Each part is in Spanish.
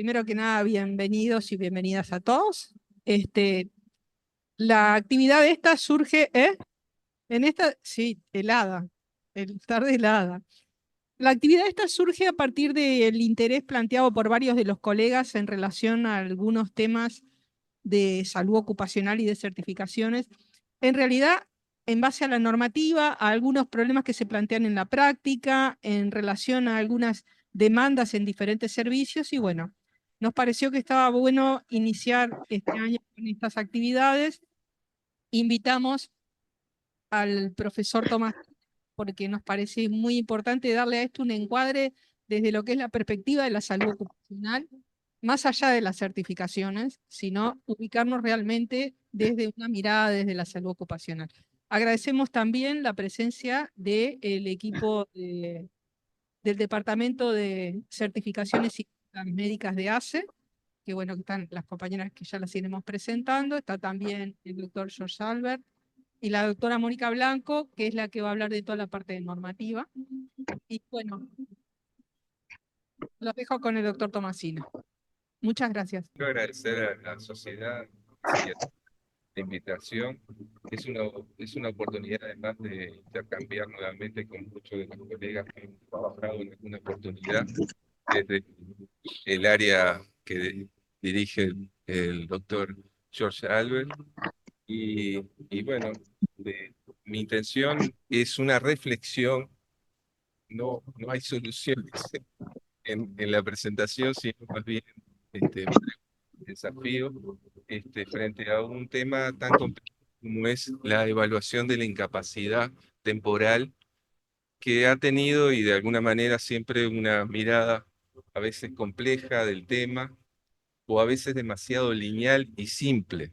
primero que nada, bienvenidos y bienvenidas a todos. La actividad esta surge, sí, helada, tarde helada. La actividad esta surge a partir del interés planteado por varios de los colegas en relación a algunos temas de salud ocupacional y de certificaciones. En realidad, en base a la normativa, a algunos problemas que se plantean en la práctica, en relación a algunas demandas en diferentes servicios, y bueno, nos pareció que estaba bueno iniciar este año con estas actividades. Invitamos al profesor Tomás porque nos parece muy importante darle a esto un encuadre desde lo que es la perspectiva de la salud ocupacional, más allá de las certificaciones, sino ubicarnos realmente desde una mirada desde la salud ocupacional. Agradecemos también la presencia del equipo del Departamento de Certificaciones y Médicas de ACE, que bueno, que están las compañeras que ya las iremos presentando. Está también el doctor George Albert y la doctora Mónica Blanco, que es la que va a hablar de toda la parte de normativa. Y bueno, los dejo con el doctor Tomasino. Muchas gracias. Quiero agradecer a la sociedad y a la invitación. Es una oportunidad además de intercambiar nuevamente con muchos de los colegas que han trabajado en alguna oportunidad desde el área que dirige el doctor George Albert. Y bueno, mi intención es una reflexión, no hay soluciones en la presentación, sino más bien desafío frente a un tema tan complejo como es la evaluación de la incapacidad temporal, que ha tenido y de alguna manera siempre una mirada a veces compleja del tema o a veces demasiado lineal y simple,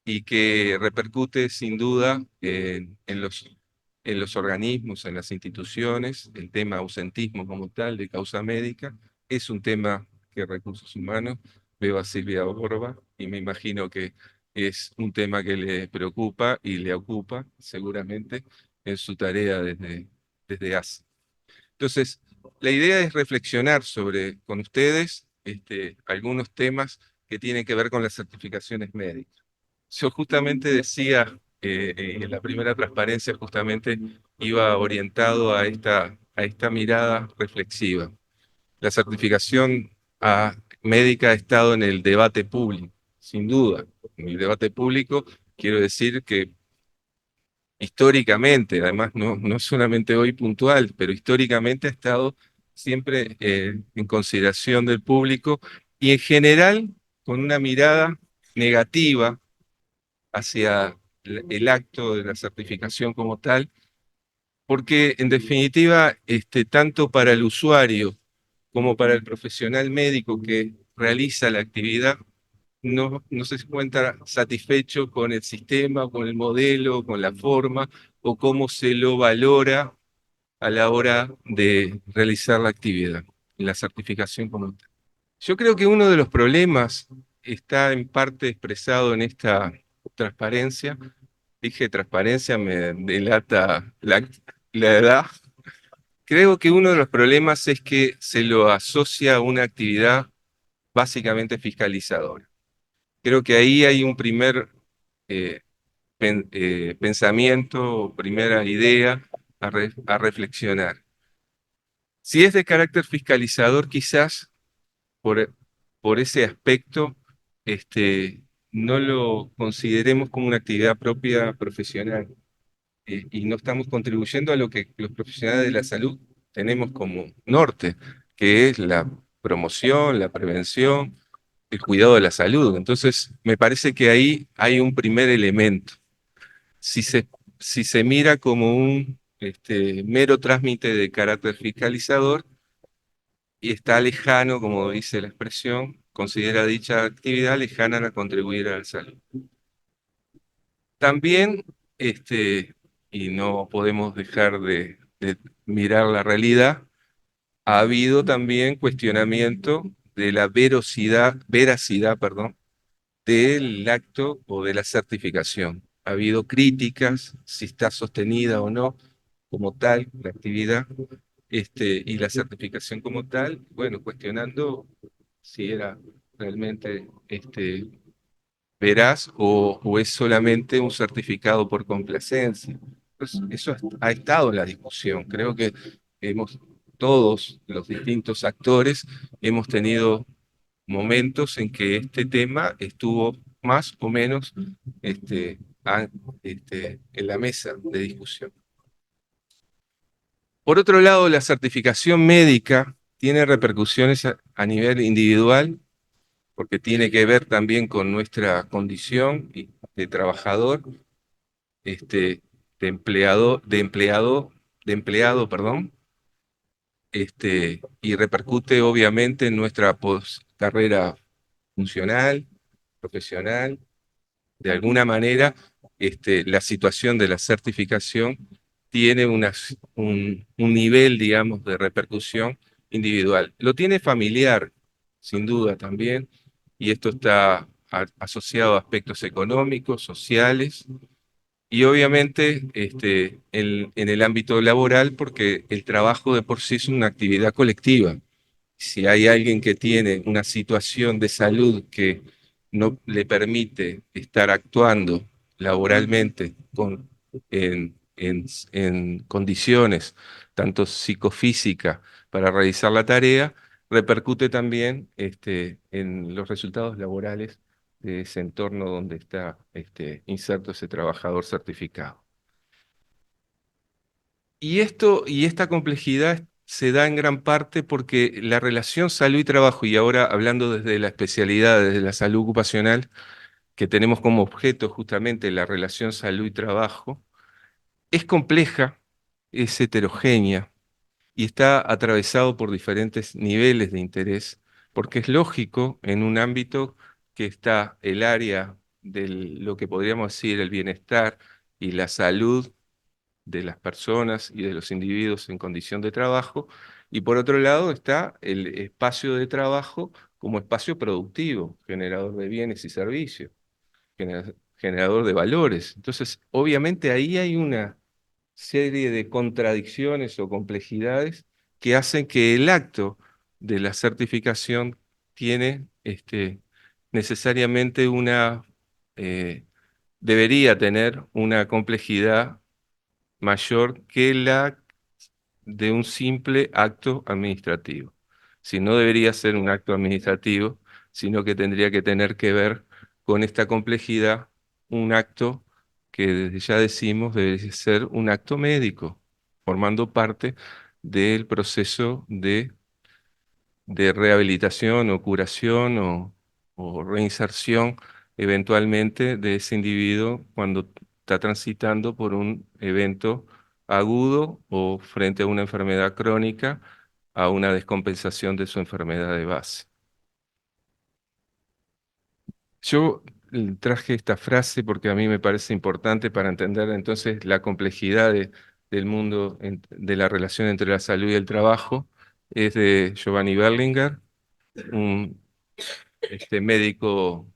y que repercute sin duda en los organismos, en las instituciones. El tema ausentismo como tal de causa médica es un tema que Recursos Humanos, veo a Silvia Borba y me imagino que es un tema que le preocupa y le ocupa seguramente en su tarea desde hace. Entonces, la idea es reflexionar con ustedes algunos temas que tienen que ver con las certificaciones médicas. Yo justamente decía, en la primera transparencia justamente iba orientado a esta mirada reflexiva. La certificación médica ha estado en el debate público, sin duda. En el debate público quiero decir que históricamente, además no solamente hoy puntual, pero históricamente ha estado siempre en consideración del público y en general con una mirada negativa hacia el acto de la certificación como tal, porque en definitiva, tanto para el usuario como para el profesional médico que realiza la actividad, no se encuentra satisfecho con el sistema, con el modelo, con la forma o cómo se lo valora a la hora de realizar la actividad, la certificación como tal. Yo creo que uno de los problemas está en parte expresado en esta transparencia. Dije transparencia, me delata la edad. Creo que uno de los problemas es que se lo asocia a una actividad básicamente fiscalizadora. Creo que ahí hay un primer eh, pensamiento, primera idea a reflexionar. Si es de carácter fiscalizador, quizás por, por ese aspecto, no lo consideremos como una actividad propia profesional, y no estamos contribuyendo a lo que los profesionales de la salud tenemos como norte, que es la promoción, la prevención, el cuidado de la salud. Entonces, me parece que ahí hay un primer elemento. Si se, si se mira como un mero trámite de carácter fiscalizador, y está lejano, como dice la expresión, considera dicha actividad lejana a contribuir a la salud. También, y no podemos dejar de mirar la realidad, ha habido también cuestionamiento de la veracidad, perdón, del acto o de la certificación. Ha habido críticas, si está sostenida o no como tal la actividad, y la certificación como tal, bueno, cuestionando si era realmente veraz o es solamente un certificado por complacencia. Pues eso ha estado en la discusión. Creo que hemos, todos los distintos actores hemos tenido momentos en que este tema estuvo más o menos en la mesa de discusión. Por otro lado, la certificación médica tiene repercusiones a nivel individual porque tiene que ver también con nuestra condición de trabajador, este, de empleado, perdón, y repercute obviamente en nuestra carrera funcional, profesional. De alguna manera, la situación de la certificación tiene un nivel, digamos, de repercusión individual. Lo tiene familiar, sin duda también, y esto está asociado a aspectos económicos, sociales, y obviamente en el ámbito laboral, porque el trabajo de por sí es una actividad colectiva. Si hay alguien que tiene una situación de salud que no le permite estar actuando laboralmente en condiciones tanto psicofísicas para realizar la tarea, repercute también en los resultados laborales de ese entorno donde está inserto ese trabajador certificado. Y esta complejidad se da en gran parte porque la relación salud y trabajo, y ahora hablando desde la especialidad, desde la salud ocupacional, que tenemos como objeto justamente la relación salud y trabajo, es compleja, es heterogénea y está atravesado por diferentes niveles de interés, porque es lógico en un ámbito que está el área de lo que podríamos decir el bienestar y la salud de las personas y de los individuos en condición de trabajo, y por otro lado está el espacio de trabajo como espacio productivo, generador de bienes y servicios, generador de valores. Entonces, obviamente ahí hay una serie de contradicciones o complejidades que hacen que el acto de la certificación tiene necesariamente debería tener una complejidad mayor que la de un simple acto administrativo. Si no debería ser un acto administrativo, sino que tendría que tener que ver con esta complejidad, un acto que desde ya decimos debe ser un acto médico, formando parte del proceso de rehabilitación o curación o reinserción eventualmente de ese individuo cuando está transitando por un evento agudo o frente a una enfermedad crónica, a una descompensación de su enfermedad de base. Yo traje esta frase porque a mí me parece importante para entender entonces la complejidad del mundo de la relación entre la salud y el trabajo. Es de Giovanni Berlinguer, un médico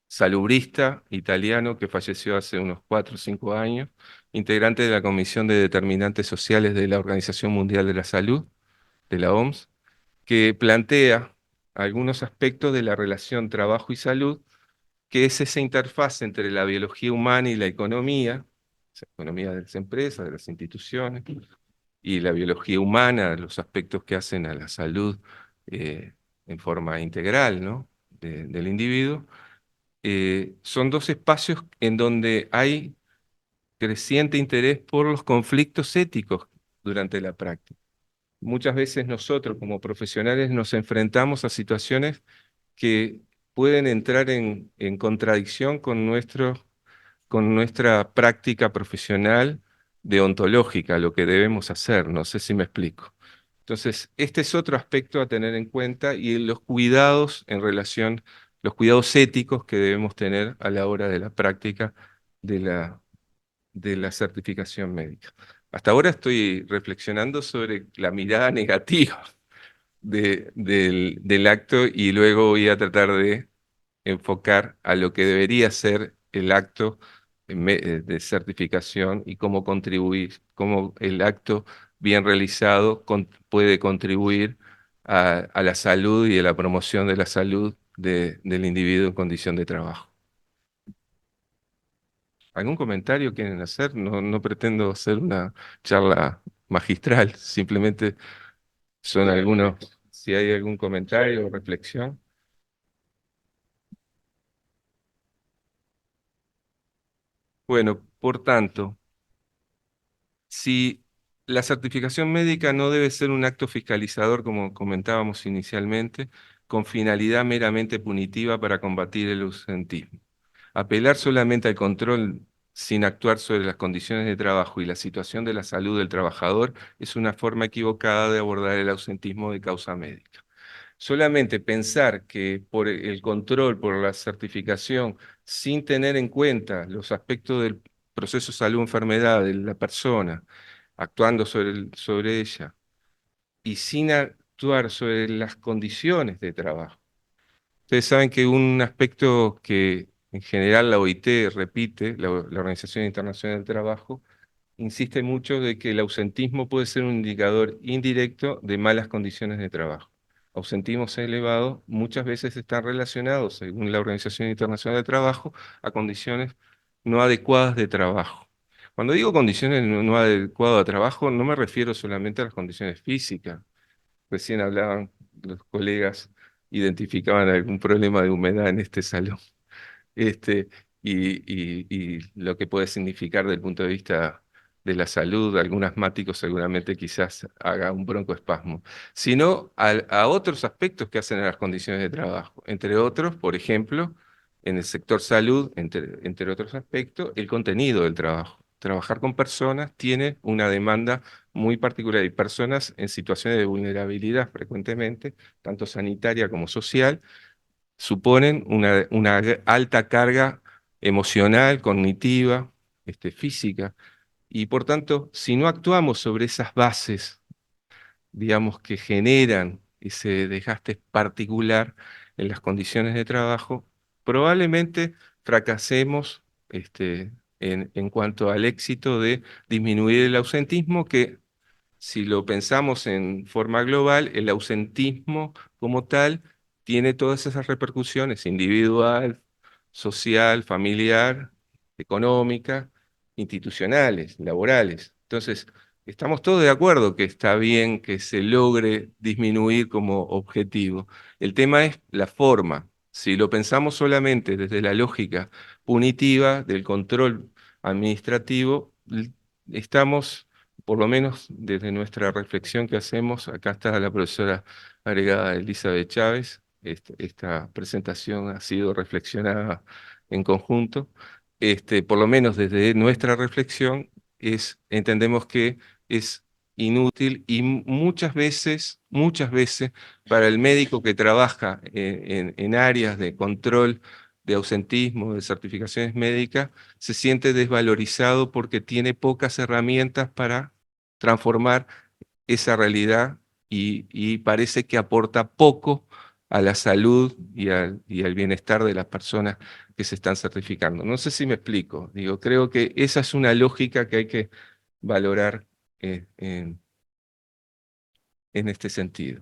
salubrista italiano que falleció hace unos 4 o 5 años, integrante de la Comisión de Determinantes Sociales de la Organización Mundial de la Salud, de la OMS, que plantea algunos aspectos de la relación trabajo y salud, que es esa interfaz entre la biología humana y la economía de las empresas, de las instituciones, y la biología humana, los aspectos que hacen a la salud eh, en forma integral, ¿no? Del individuo. Son dos espacios en donde hay creciente interés por los conflictos éticos durante la práctica. Muchas veces nosotros como profesionales nos enfrentamos a situaciones que pueden entrar en contradicción con nuestra práctica profesional deontológica, lo que debemos hacer. No sé si me explico. Entonces, este es otro aspecto a tener en cuenta y los cuidados en relación, los cuidados éticos que debemos tener a la hora de la práctica de la certificación médica. Hasta ahora estoy reflexionando sobre la mirada negativa del acto y luego voy a tratar de enfocar a lo que debería ser el acto de certificación y cómo contribuir, cómo el acto bien realizado puede contribuir a la salud y a la promoción de la salud del individuo en condición de trabajo. ¿Algún comentario quieren hacer? No, no pretendo hacer una charla magistral, simplemente son algunos, si hay algún comentario o reflexión. Bueno, por tanto, si la certificación médica no debe ser un acto fiscalizador, como comentábamos inicialmente, con finalidad meramente punitiva para combatir el ausentismo. Apelar solamente al control sin actuar sobre las condiciones de trabajo y la situación de la salud del trabajador es una forma equivocada de abordar el ausentismo de causa médica. Solamente pensar que por el control, por la certificación, sin tener en cuenta los aspectos del proceso salud-enfermedad de la persona, actuando sobre ella, y sin actuar sobre las condiciones de trabajo. Ustedes saben que un aspecto que en general la OIT repite, la Organización Internacional del Trabajo, insiste mucho de que el ausentismo puede ser un indicador indirecto de malas condiciones de trabajo. Ausentismos elevados muchas veces están relacionados, según la Organización Internacional del Trabajo, a condiciones no adecuadas de trabajo. Cuando digo condiciones no adecuadas de trabajo, no me refiero solamente a las condiciones físicas. Recién hablaban los colegas, identificaban algún problema de humedad en este salón este, y lo que puede significar desde el punto de vista de la salud, algún asmático seguramente quizás haga un broncoespasmo, sino a otros aspectos que hacen a las condiciones de trabajo, entre otros, por ejemplo, en el sector salud, entre otros aspectos, el contenido del trabajo. Trabajar con personas tiene una demanda muy particular y personas en situaciones de vulnerabilidad frecuentemente, tanto sanitaria como social, suponen una alta carga emocional, cognitiva, física, y por tanto, si no actuamos sobre esas bases, digamos, que generan ese desgaste particular en las condiciones de trabajo, probablemente fracasemos en cuanto al éxito de disminuir el ausentismo, que si lo pensamos en forma global, el ausentismo como tal tiene todas esas repercusiones individual, social, familiar, económica, institucionales, laborales. Entonces, estamos todos de acuerdo que está bien que se logre disminuir como objetivo. El tema es la forma. Si lo pensamos solamente desde la lógica punitiva del control administrativo, estamos, por lo menos desde nuestra reflexión que hacemos, acá está la profesora agregada Elizabeth Chávez, esta presentación ha sido reflexionada en conjunto, por lo menos desde nuestra reflexión, entendemos que es inútil y muchas veces, para el médico que trabaja en áreas de control de ausentismo, de certificaciones médicas, se siente desvalorizado porque tiene pocas herramientas para transformar esa realidad y parece que aporta poco a la salud y al bienestar de las personas que se están certificando. No sé si me explico. Digo, creo que esa es una lógica que hay que valorar en este sentido.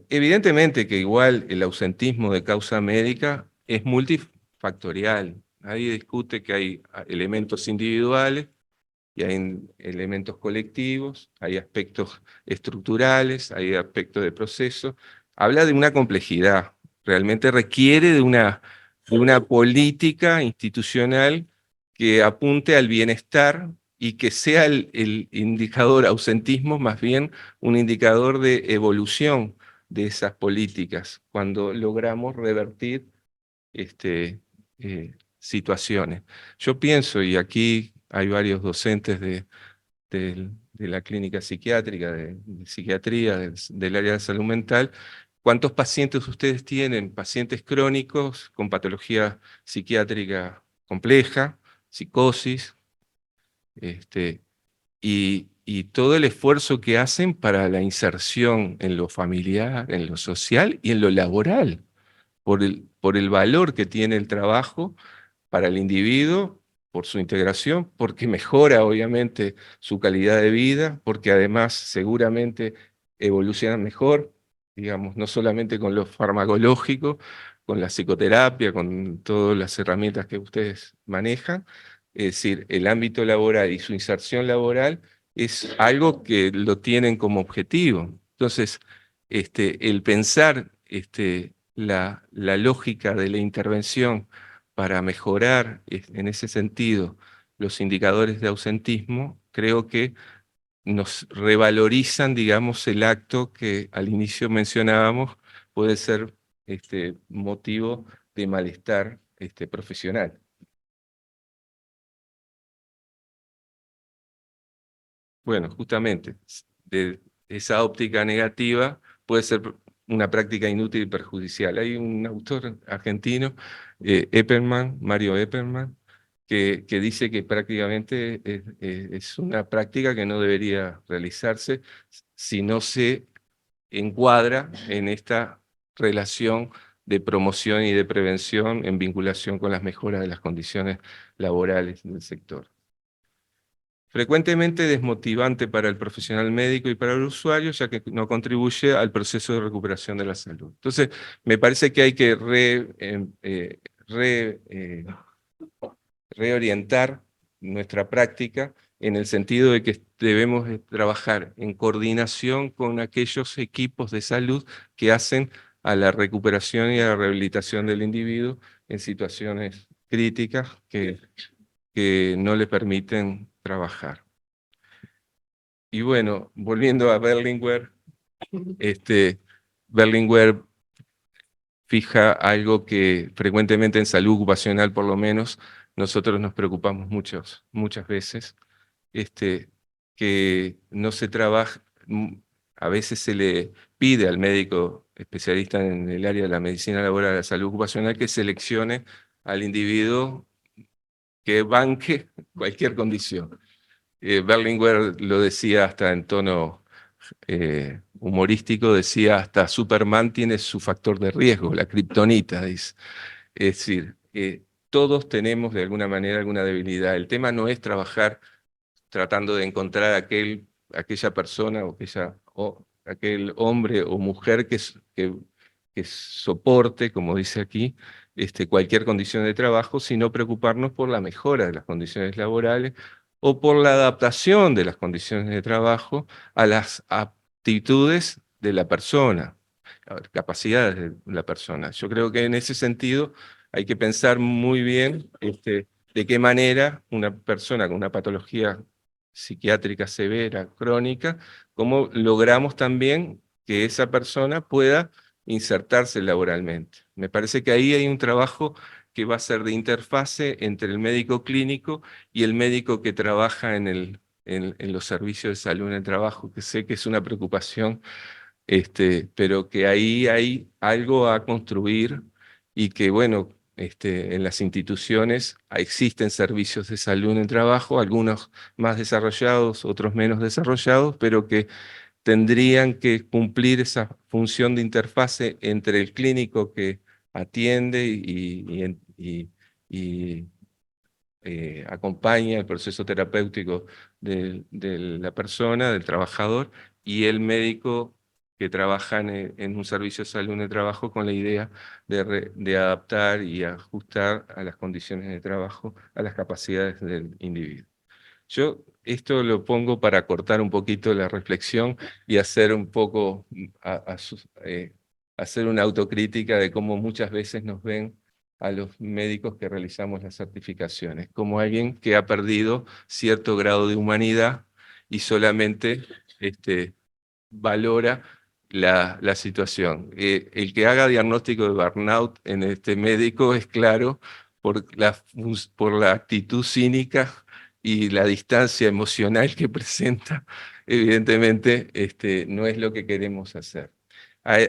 Evidentemente que igual el ausentismo de causa médica es multifactorial. Nadie discute que hay elementos individuales y hay elementos colectivos, hay aspectos estructurales, hay aspectos de proceso. Habla de una complejidad, realmente requiere de una política institucional que apunte al bienestar y que sea el indicador ausentismo más bien un indicador de evolución de esas políticas, cuando logramos revertir situaciones. Yo pienso, y aquí hay varios docentes de la clínica psiquiátrica, de psiquiatría, del área de salud mental, ¿cuántos pacientes ustedes tienen? Pacientes crónicos con patología psiquiátrica compleja, psicosis, y todo el esfuerzo que hacen para la inserción en lo familiar, en lo social y en lo laboral, por el valor que tiene el trabajo para el individuo, por su integración, porque mejora obviamente su calidad de vida, porque además seguramente evolucionan mejor, digamos, no solamente con lo farmacológico, con la psicoterapia, con todas las herramientas que ustedes manejan. Es decir, el ámbito laboral y su inserción laboral es algo que lo tienen como objetivo. Entonces, el pensar la lógica de la intervención para mejorar en ese sentido los indicadores de ausentismo, creo que nos revalorizan, digamos, el acto que al inicio mencionábamos puede ser motivo de malestar profesional. Bueno, justamente, de esa óptica negativa puede ser una práctica inútil y perjudicial. Hay un autor argentino, Mario Epperman, que dice que prácticamente es una práctica que no debería realizarse si no se encuadra en esta relación de promoción y de prevención en vinculación con las mejoras de las condiciones laborales del sector. Frecuentemente desmotivante para el profesional médico y para el usuario, ya que no contribuye al proceso de recuperación de la salud. Entonces, me parece que hay que reorientar nuestra práctica en el sentido de que debemos trabajar en coordinación con aquellos equipos de salud que hacen a la recuperación y a la rehabilitación del individuo en situaciones críticas que no le permiten trabajar. Y bueno, volviendo a Berlinguer, Berlinguer fija algo que frecuentemente en salud ocupacional, por lo menos, nosotros nos preocupamos muchas veces, que no se trabaja, a veces se le pide al médico especialista en el área de la medicina laboral, de la salud ocupacional, que seleccione al individuo que banque cualquier condición. Berlinguer lo decía hasta en tono humorístico, decía hasta Superman tiene su factor de riesgo, la kriptonita, dice. Es decir, todos tenemos de alguna manera alguna debilidad. El tema no es trabajar tratando de encontrar aquella persona o aquel hombre o mujer que soporte, como dice aquí, cualquier condición de trabajo, sino preocuparnos por la mejora de las condiciones laborales o por la adaptación de las condiciones de trabajo a las aptitudes de la persona, a las capacidades de la persona. Yo creo que en ese sentido hay que pensar muy bien de qué manera una persona con una patología psiquiátrica severa, crónica, cómo logramos también que esa persona pueda insertarse laboralmente. Me parece que ahí hay un trabajo que va a ser de interfase entre el médico clínico y el médico que trabaja en los servicios de salud en el trabajo, que sé que es una preocupación, pero que ahí hay algo a construir y que, bueno, en las instituciones existen servicios de salud en el trabajo, algunos más desarrollados, otros menos desarrollados, pero que tendrían que cumplir esa función de interfase entre el clínico que atiende y acompaña el proceso terapéutico de la persona, del trabajador, y el médico que trabaja en un servicio de salud en el trabajo con la idea de adaptar y ajustar a las condiciones de trabajo, a las capacidades del individuo. Yo esto lo pongo para cortar un poquito la reflexión y hacer un poco, hacer una autocrítica de cómo muchas veces nos ven a los médicos que realizamos las certificaciones, como alguien que ha perdido cierto grado de humanidad y solamente valora la situación. El que haga diagnóstico de burnout en este médico es claro por la actitud cínica y la distancia emocional que presenta, evidentemente no es lo que queremos hacer.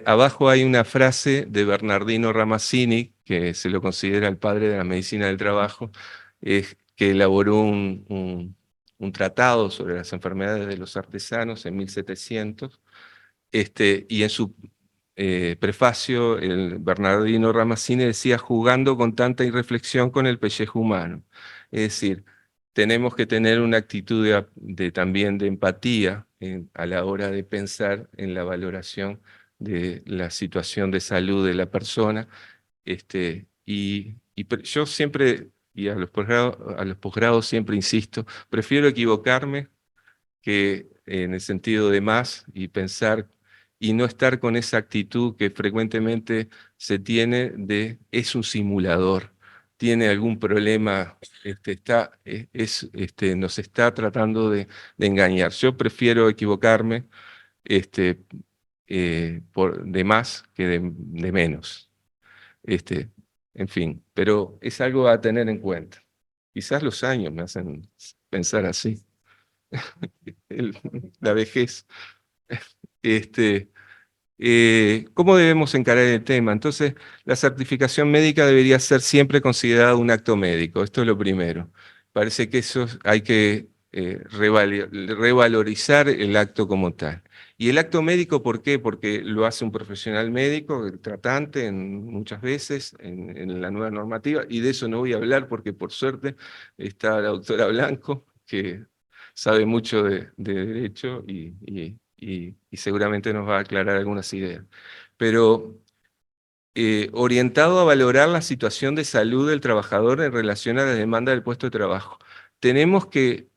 Abajo hay una frase de Bernardino Ramazzini, que se lo considera el padre de la medicina del trabajo, que elaboró un tratado sobre las enfermedades de los artesanos en 1700, y en su prefacio, el Bernardino Ramazzini decía, jugando con tanta irreflexión con el pellejo humano. Es decir, tenemos que tener una actitud también de empatía a la hora de pensar en la valoración de la situación de salud de la persona. Yo siempre, y a los posgrados siempre insisto, prefiero equivocarme que en el sentido de más y pensar y no estar con esa actitud que frecuentemente se tiene de es un simulador, tiene algún problema, nos está tratando de engañar. Yo prefiero equivocarme este, de más que de menos. Este, en fin, pero es algo a tener en cuenta. Quizás los años me hacen pensar así, el- la vejez. Este, ¿Cómo debemos encarar el tema? Entonces, la certificación médica debería ser siempre considerada un acto médico. Esto es lo primero. Parece que hay que revalorizar el acto como tal. ¿Y el acto médico por qué? Porque lo hace un profesional médico, el tratante, muchas veces en la nueva normativa, y de eso no voy a hablar porque por suerte está la doctora Blanco, que sabe mucho de derecho y seguramente nos va a aclarar algunas ideas. Pero orientado a valorar la situación de salud del trabajador en relación a la demanda del puesto de trabajo. Tenemos que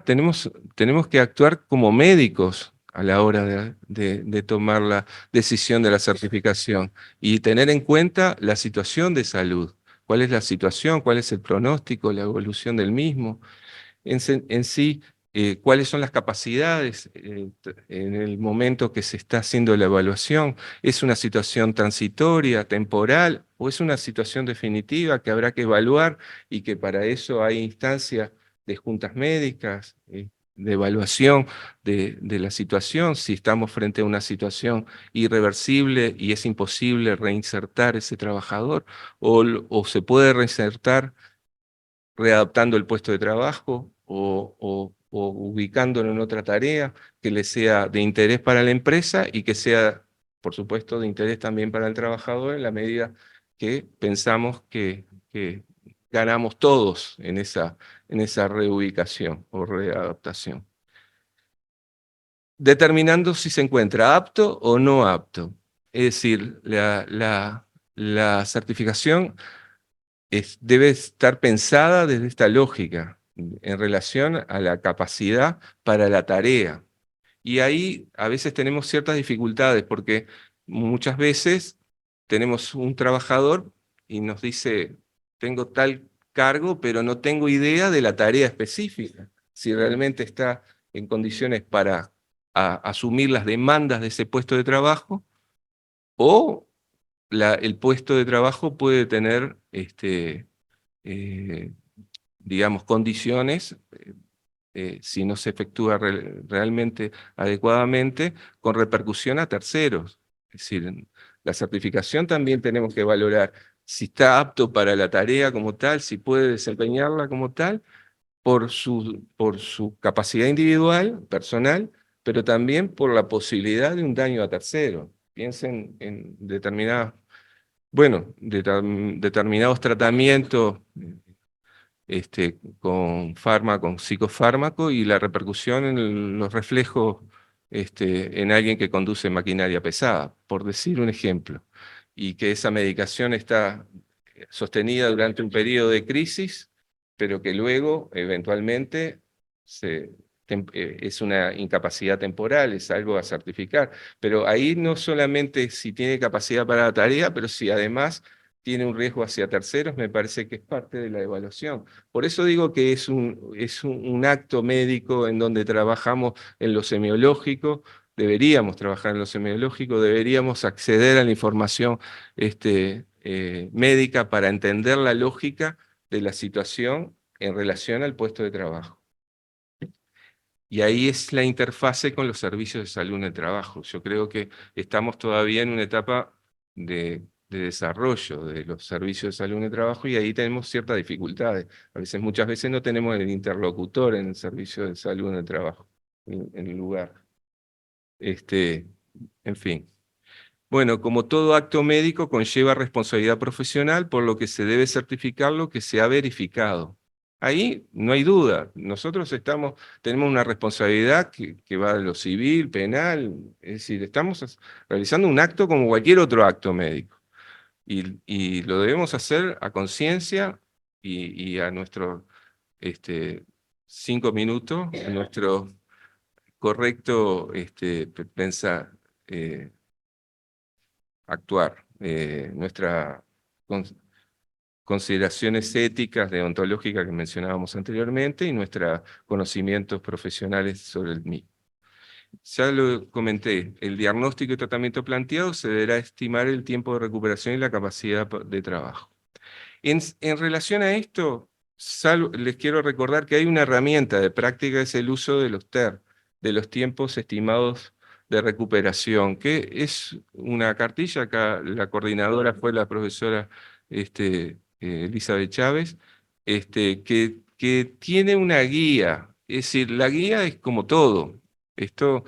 tenemos que actuar como médicos a la hora de tomar la decisión de la certificación y tener en cuenta la situación de salud. ¿Cuál es la situación? ¿Cuál es el pronóstico? ¿La evolución del mismo? En sí, cuáles son las capacidades en el momento que se está haciendo la evaluación. ¿Es una situación transitoria, temporal, o es una situación definitiva que habrá que evaluar y que para eso hay instancias de juntas médicas, de evaluación de la situación, si estamos frente a una situación irreversible y es imposible reinsertar ese trabajador, o se puede reinsertar readaptando el puesto de trabajo o ubicándolo en otra tarea que le sea de interés para la empresa y que sea, por supuesto, de interés también para el trabajador en la medida que pensamos que ganamos todos en esa reubicación o readaptación. Determinando si se encuentra apto o no apto. Es decir, la certificación debe estar pensada desde esta lógica en relación a la capacidad para la tarea. Y ahí a veces tenemos ciertas dificultades porque muchas veces tenemos un trabajador y nos dice, tengo tal cargo, pero no tengo idea de la tarea específica, si realmente está en condiciones para asumir las demandas de ese puesto de trabajo o el puesto de trabajo puede tener eh, digamos, condiciones, si no se efectúa realmente adecuadamente, con repercusión a terceros. Es decir, en la certificación también tenemos que valorar si está apto para la tarea como tal, si puede desempeñarla como tal, por su capacidad individual, personal, pero también por la posibilidad de un daño a terceros. Piensen en determinados tratamientos con fármaco, psicofármaco y la repercusión en los reflejos en alguien que conduce maquinaria pesada, por decir un ejemplo, y que esa medicación está sostenida durante un periodo de crisis, pero que luego eventualmente es una incapacidad temporal, es algo a certificar. Pero ahí no solamente si tiene capacidad para la tarea, pero si además tiene un riesgo hacia terceros, me parece que es parte de la evaluación. Por eso digo que es un acto médico en donde trabajamos en lo semiológico, deberíamos trabajar en lo semiológico, deberíamos acceder a la información médica para entender la lógica de la situación en relación al puesto de trabajo. Y ahí es la interfase con los servicios de salud en el trabajo. Yo creo que estamos todavía en una etapa de desarrollo de los servicios de salud en el trabajo y ahí tenemos ciertas dificultades. Muchas veces no tenemos el interlocutor en el servicio de salud en el trabajo, en el lugar. En fin. Bueno, como todo acto médico conlleva responsabilidad profesional, por lo que se debe certificar lo que se ha verificado. Ahí no hay duda. Nosotros tenemos una responsabilidad que va de lo civil, penal, es decir, estamos realizando un acto como cualquier otro acto médico. Y lo debemos hacer a conciencia y a nuestros 5 minutos, a nuestro correcto pensar, actuar, nuestras consideraciones éticas, deontológicas que mencionábamos anteriormente y nuestros conocimientos profesionales sobre el mismo. Ya lo comenté, el diagnóstico y tratamiento planteado se deberá estimar el tiempo de recuperación y la capacidad de trabajo. En relación a esto, les quiero recordar que hay una herramienta de práctica, es el uso de los TER, de los tiempos estimados de recuperación, que es una cartilla. Acá la coordinadora fue la profesora Elizabeth Chávez, que tiene una guía. Es decir, la guía es como todo. Esto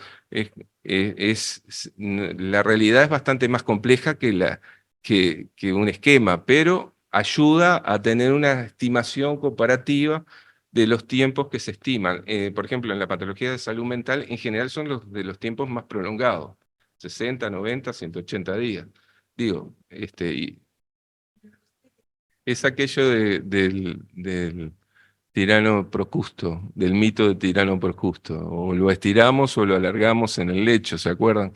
la realidad es bastante más compleja que un esquema, pero ayuda a tener una estimación comparativa de los tiempos que se estiman. Por ejemplo, en la patología de salud mental, en general son los de los tiempos más prolongados, 60, 90, 180 días. Digo, y es aquello del tirano Procusto, del mito de tirano Procusto. O lo estiramos o lo alargamos en el lecho, ¿se acuerdan?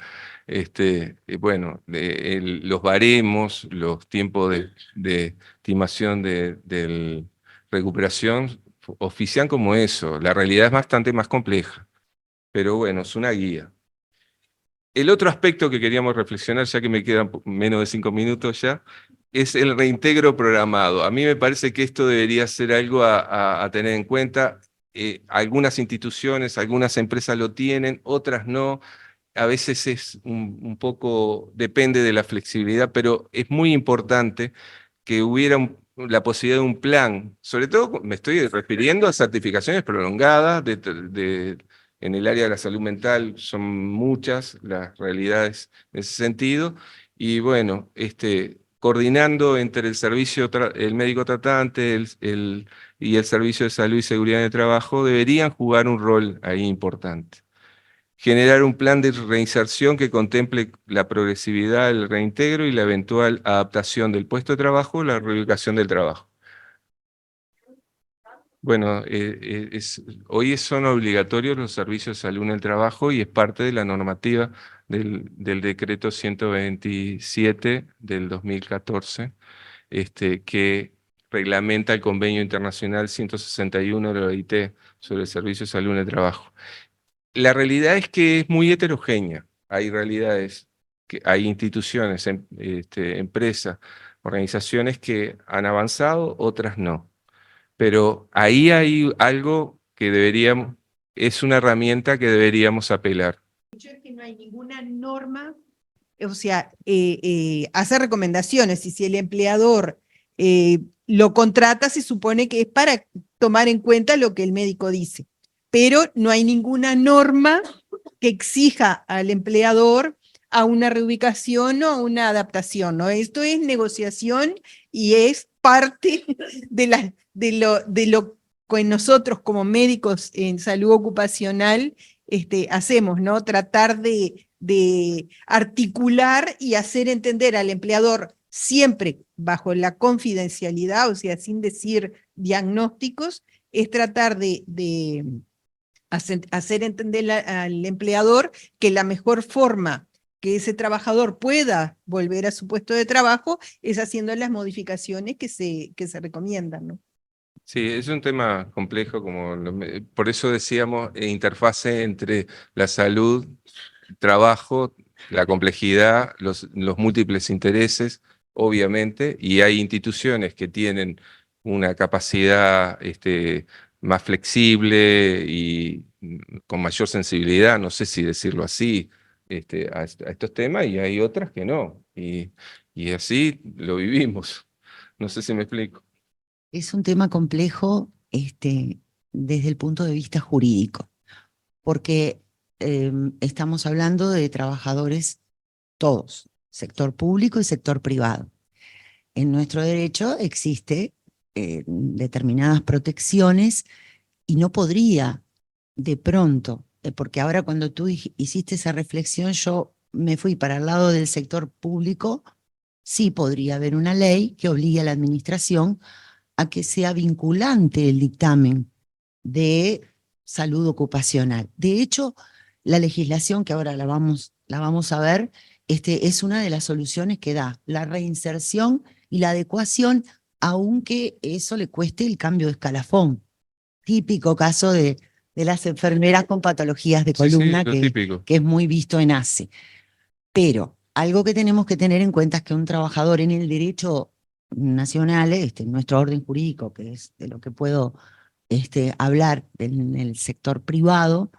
Bueno, los baremos, los tiempos de estimación de recuperación ofician como eso. La realidad es bastante más compleja, pero bueno, es una guía. El otro aspecto que queríamos reflexionar, ya que me quedan menos de 5 minutos ya, es el reintegro programado. A mí me parece que esto debería ser algo a tener en cuenta. Algunas instituciones, algunas empresas lo tienen, otras no. A veces es un poco, depende de la flexibilidad, pero es muy importante que hubiera la posibilidad de un plan. Sobre todo me estoy refiriendo a certificaciones prolongadas en el área de la salud mental. Son muchas las realidades en ese sentido. Y bueno, coordinando entre el médico tratante y el Servicio de Salud y Seguridad en el Trabajo, deberían jugar un rol ahí importante. Generar un plan de reinserción que contemple la progresividad, el reintegro y la eventual adaptación del puesto de trabajo o la reubicación del trabajo. Bueno, hoy son obligatorios los servicios de salud en el trabajo y es parte de la normativa del decreto 127 del 2014, que reglamenta el convenio internacional 161 de la OIT sobre el servicio de salud en el trabajo. La realidad es que es muy heterogénea. Hay realidades, hay instituciones, empresas, organizaciones que han avanzado, otras no. Pero ahí hay algo que es una herramienta que deberíamos apelar. Es que no hay ninguna norma, o sea, hace recomendaciones y si el empleador lo contrata, se supone que es para tomar en cuenta lo que el médico dice, pero no hay ninguna norma que exija al empleador a una reubicación o a una adaptación, ¿no? Esto es negociación y es parte de lo que nosotros como médicos en salud ocupacional hacemos, ¿no? Tratar de articular y hacer entender al empleador siempre bajo la confidencialidad, o sea, sin decir diagnósticos, es tratar de hacer entender al empleador que la mejor forma que ese trabajador pueda volver a su puesto de trabajo es haciendo las modificaciones que se recomiendan, ¿no? Sí, es un tema complejo, por eso decíamos interfase entre la salud, trabajo, la complejidad, los múltiples intereses, obviamente, y hay instituciones que tienen una capacidad más flexible y con mayor sensibilidad, no sé si decirlo así, a estos temas, y hay otras que no, y así lo vivimos. No sé si me explico. Es un tema complejo desde el punto de vista jurídico, porque estamos hablando de trabajadores todos, sector público y sector privado. En nuestro derecho existe determinadas protecciones y no podría de pronto, porque ahora cuando tú hiciste esa reflexión, yo me fui para el lado del sector público, sí podría haber una ley que obligue a la administración a que sea vinculante el dictamen de salud ocupacional. De hecho, la legislación que ahora la vamos a ver, es una de las soluciones que da la reinserción y la adecuación, aunque eso le cueste el cambio de escalafón. Típico caso de las enfermeras con patologías de Sí, sí, columna lo típico. que es muy visto en ACE. Pero algo que tenemos que tener en cuenta es que un trabajador en el derecho nacional, nuestro orden jurídico, que es de lo que puedo hablar en el sector privado,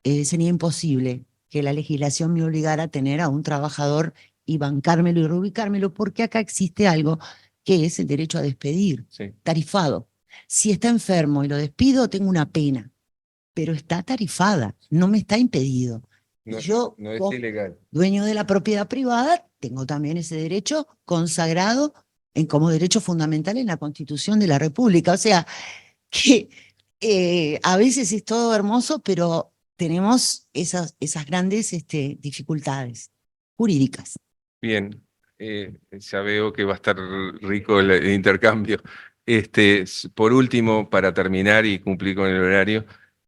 sería imposible que la legislación me obligara a tener a un trabajador y bancármelo y reubicármelo, porque acá existe algo que es el derecho a despedir, Sí. tarifado. Si está enfermo y lo despido, tengo una pena, pero está tarifada, no me está impedido. No, Yo, no es como ilegal. dueño de la propiedad privada, tengo también ese derecho consagrado como derecho fundamental en la Constitución de la República. O sea, que a veces es todo hermoso, pero tenemos esas grandes dificultades jurídicas. Bien, ya veo que va a estar rico el intercambio. Por último, para terminar y cumplir con el horario,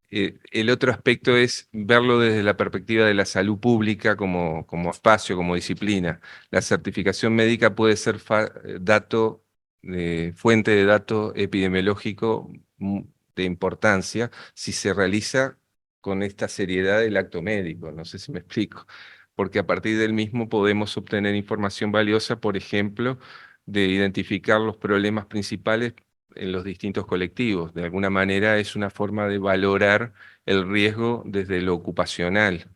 el otro aspecto es verlo desde la perspectiva de la salud pública como espacio, como disciplina. La certificación médica puede ser fuente de dato epidemiológico de importancia si se realiza con esta seriedad del acto médico. No sé si me explico, porque a partir del mismo podemos obtener información valiosa, por ejemplo, de identificar los problemas principales en los distintos colectivos. De alguna manera es una forma de valorar el riesgo desde lo ocupacional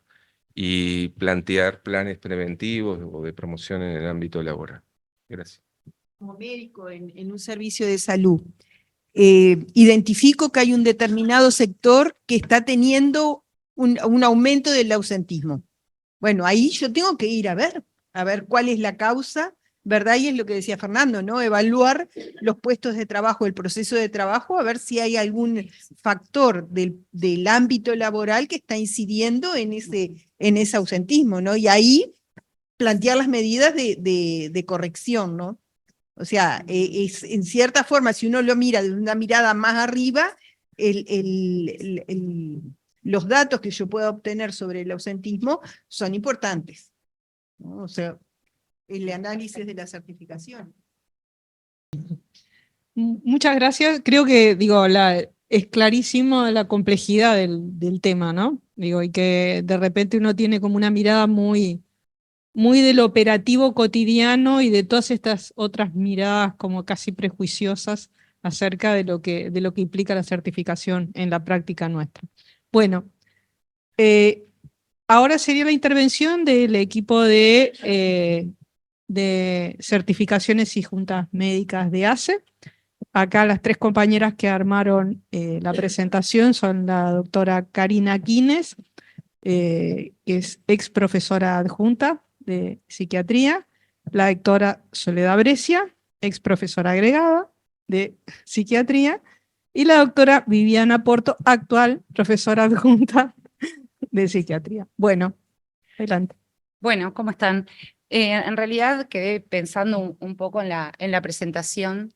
y plantear planes preventivos o de promoción en el ámbito laboral. Gracias. Como médico en un servicio de salud, identifico que hay un determinado sector que está teniendo un aumento del ausentismo. Bueno, ahí yo tengo que ir a ver cuál es la causa, ¿verdad? Y es lo que decía Fernando, ¿no? Evaluar los puestos de trabajo, el proceso de trabajo, a ver si hay algún factor del ámbito laboral que está incidiendo en ese ausentismo, ¿no? Y ahí plantear las medidas de corrección, ¿no? O sea, en cierta forma, si uno lo mira de una mirada más arriba, los datos que yo pueda obtener sobre el ausentismo son importantes, ¿no? O sea, el análisis de la certificación. Muchas gracias. Creo que, digo, es clarísimo la complejidad del tema, ¿no? Digo, y que de repente uno tiene como una mirada muy del operativo cotidiano y de todas estas otras miradas como casi prejuiciosas acerca de lo que implica la certificación en la práctica nuestra. Bueno, ahora sería la intervención del equipo de certificaciones y juntas médicas de ACE. Acá las tres compañeras que armaron la presentación son la doctora Karina Quines, que es ex profesora adjunta de psiquiatría, la doctora Soledad Brescia, ex profesora agregada de psiquiatría, y la doctora Viviana Porto, actual profesora adjunta de psiquiatría. Bueno, adelante. Bueno, ¿cómo están? En realidad quedé pensando un poco en la presentación,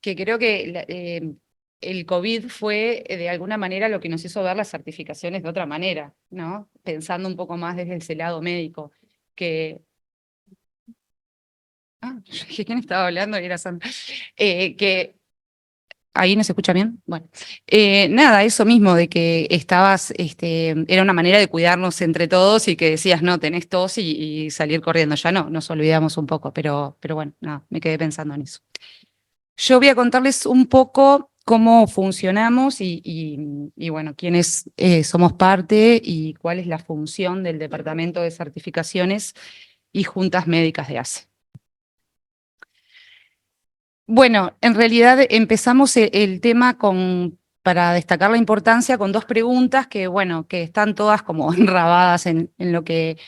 que creo que el COVID fue de alguna manera lo que nos hizo ver las certificaciones de otra manera, ¿no? Pensando un poco más desde ese lado médico, que... yo dije, ¿quién estaba hablando? Y era Sandra. Que ¿ahí no se escucha bien? Bueno, nada, eso mismo, de que era una manera de cuidarnos entre todos y que decías, no, tenés tos y salir corriendo. Ya no, nos olvidamos un poco, pero bueno, nada, me quedé pensando en eso. Yo voy a contarles un poco cómo funcionamos y bueno, quiénes somos parte y cuál es la función del Departamento de Certificaciones y Juntas Médicas de ACE. Bueno, en realidad empezamos el tema para destacar la importancia con dos preguntas que, bueno, que están todas como enrabadas en lo que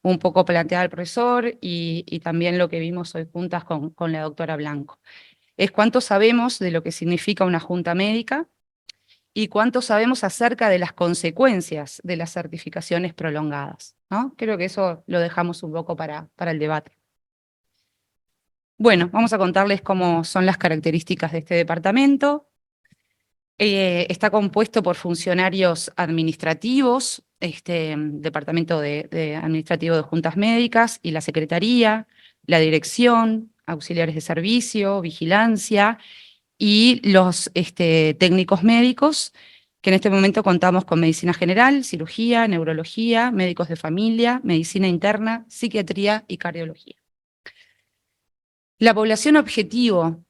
un poco planteaba el profesor y también lo que vimos hoy juntas con la doctora Blanco. es cuánto sabemos de lo que significa una junta médica y cuánto sabemos acerca de las consecuencias de las certificaciones prolongadas, ¿no? Creo que eso lo dejamos un poco para el debate. Bueno, vamos a contarles cómo son las características de este departamento. Está compuesto por funcionarios administrativos, departamento administrativo de juntas médicas y la secretaría, la dirección, auxiliares de servicio, vigilancia y los técnicos médicos, que en este momento contamos con medicina general, cirugía, neurología, médicos de familia, medicina interna, psiquiatría y cardiología. La población objetivo.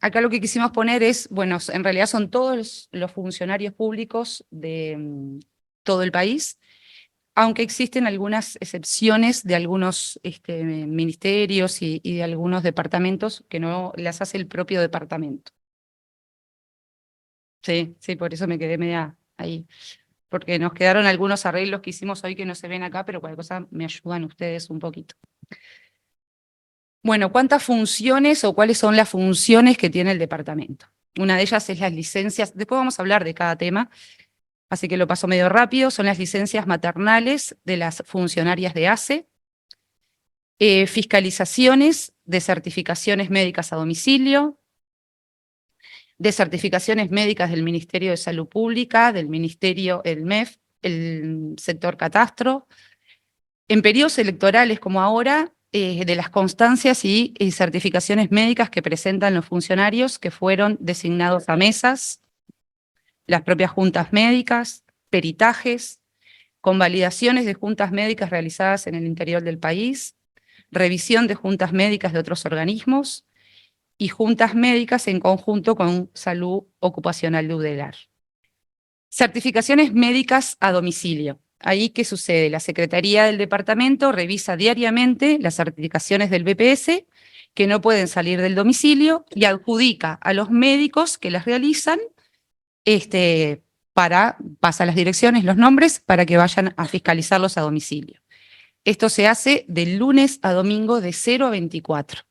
Acá lo que quisimos poner es, bueno, en realidad son todos los funcionarios públicos de todo el país, aunque existen algunas excepciones de algunos ministerios y de algunos departamentos que no las hace el propio departamento. Sí, sí, por eso me quedé media ahí, porque nos quedaron algunos arreglos que hicimos hoy que no se ven acá, pero cualquier cosa me ayudan ustedes un poquito. Bueno, ¿cuántas funciones o cuáles son las funciones que tiene el departamento? Una de ellas es las licencias, después vamos a hablar de cada tema, así que lo paso medio rápido, son las licencias maternales de las funcionarias de ACE, fiscalizaciones de certificaciones médicas a domicilio, de certificaciones médicas del Ministerio de Salud Pública, del Ministerio, el MEF, el sector catastro, en periodos electorales como ahora, de las constancias y certificaciones médicas que presentan los funcionarios que fueron designados a mesas, las propias juntas médicas, peritajes, convalidaciones de juntas médicas realizadas en el interior del país, revisión de juntas médicas de otros organismos y juntas médicas en conjunto con salud ocupacional de UDELAR. Certificaciones médicas a domicilio. Ahí, ¿qué sucede? La Secretaría del Departamento revisa diariamente las certificaciones del BPS que no pueden salir del domicilio y adjudica a los médicos que las realizan, pasa las direcciones, los nombres, para que vayan a fiscalizarlos a domicilio. Esto se hace de lunes a domingo de 0 a 24.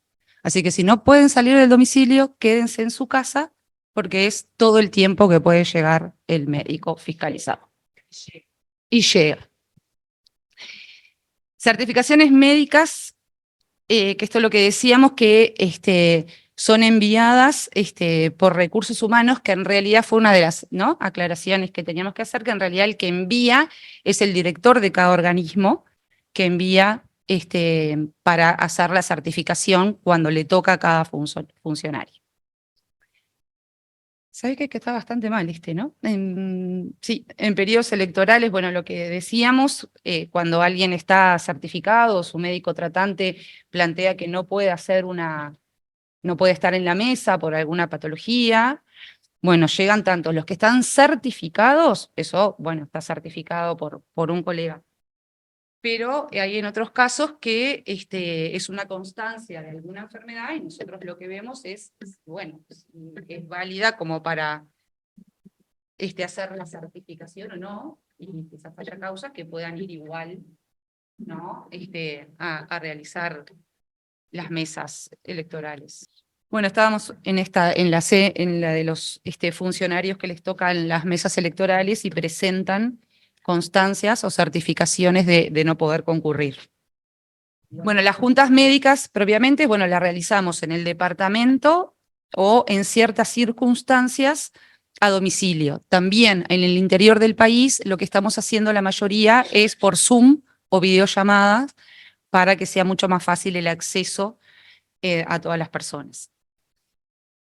Así que si no pueden salir del domicilio, quédense en su casa porque es todo el tiempo que puede llegar el médico fiscalizado. Y llega. Certificaciones médicas, que esto es lo que decíamos, que son enviadas por recursos humanos, que en realidad fue una de las aclaraciones que teníamos que hacer, que en realidad el que envía es el director de cada organismo, que envía para hacer la certificación cuando le toca a cada funcionario. ¿Sabes qué? Que está bastante mal ¿no? Sí, en periodos electorales, bueno, lo que decíamos, cuando alguien está certificado, su médico tratante plantea que no puede no puede estar en la mesa por alguna patología, bueno, llegan tanto los que están certificados, eso, bueno, está certificado por un colega, pero hay en otros casos que es una constancia de alguna enfermedad y nosotros lo que vemos es, bueno, es válida como para hacer la certificación o no, y quizás haya causas que puedan ir igual, ¿no? A realizar las mesas electorales. Bueno, estábamos en la de los funcionarios que les tocan las mesas electorales y presentan constancias o certificaciones de no poder concurrir. Bueno, las juntas médicas propiamente, bueno, las realizamos en el departamento o en ciertas circunstancias a domicilio. También en el interior del país lo que estamos haciendo la mayoría es por Zoom o videollamadas para que sea mucho más fácil el acceso a todas las personas.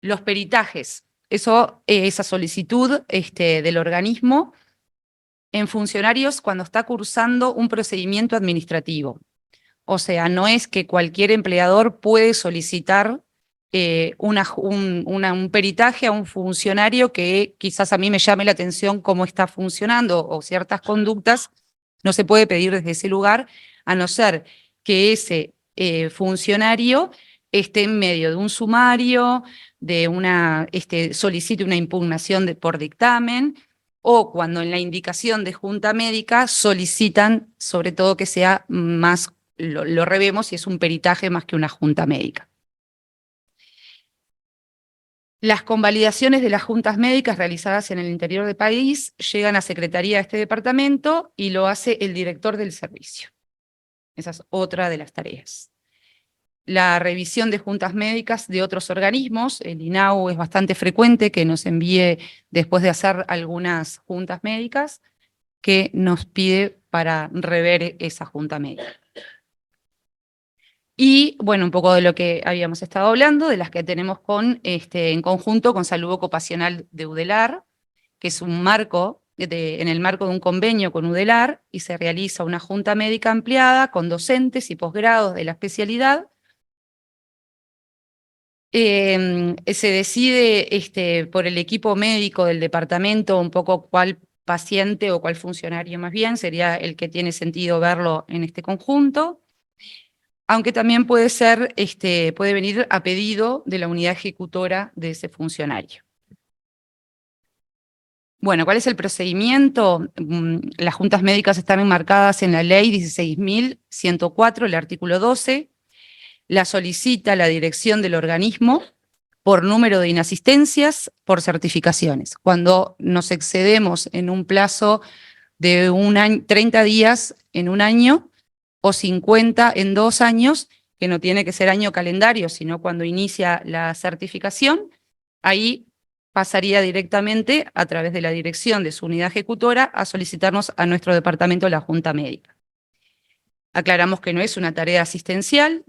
Los peritajes, esa solicitud del organismo en funcionarios cuando está cursando un procedimiento administrativo. O sea, no es que cualquier empleador puede solicitar un peritaje a un funcionario que quizás a mí me llame la atención cómo está funcionando o ciertas conductas, no se puede pedir desde ese lugar, a no ser que ese funcionario esté en medio de un sumario, solicite una impugnación por dictamen, o cuando en la indicación de junta médica solicitan, sobre todo que sea más, lo revemos si es un peritaje más que una junta médica. Las convalidaciones de las juntas médicas realizadas en el interior del país llegan a Secretaría de este departamento y lo hace el director del servicio. Esa es otra de las tareas. La revisión de juntas médicas de otros organismos, el INAU es bastante frecuente que nos envíe, después de hacer algunas juntas médicas, que nos pide para rever esa junta médica. Y bueno, un poco de lo que habíamos estado hablando, de las que tenemos en conjunto con Salud Ocupacional de UDELAR, que es un marco, en el marco de un convenio con UDELAR, y se realiza una junta médica ampliada con docentes y posgrados de la especialidad. Se decide por el equipo médico del departamento un poco cuál paciente o cuál funcionario más bien sería el que tiene sentido verlo en este conjunto. Aunque también puede ser, puede venir a pedido de la unidad ejecutora de ese funcionario. Bueno, ¿cuál es el procedimiento? Las juntas médicas están enmarcadas en la ley 16.104, el artículo 12. La solicita la dirección del organismo por número de inasistencias, por certificaciones. Cuando nos excedemos en un plazo de 30 días en un año, o 50 en 2 años, que no tiene que ser año calendario, sino cuando inicia la certificación, ahí pasaría directamente a través de la dirección de su unidad ejecutora a solicitarnos a nuestro departamento la junta médica. Aclaramos que no es una tarea asistencial.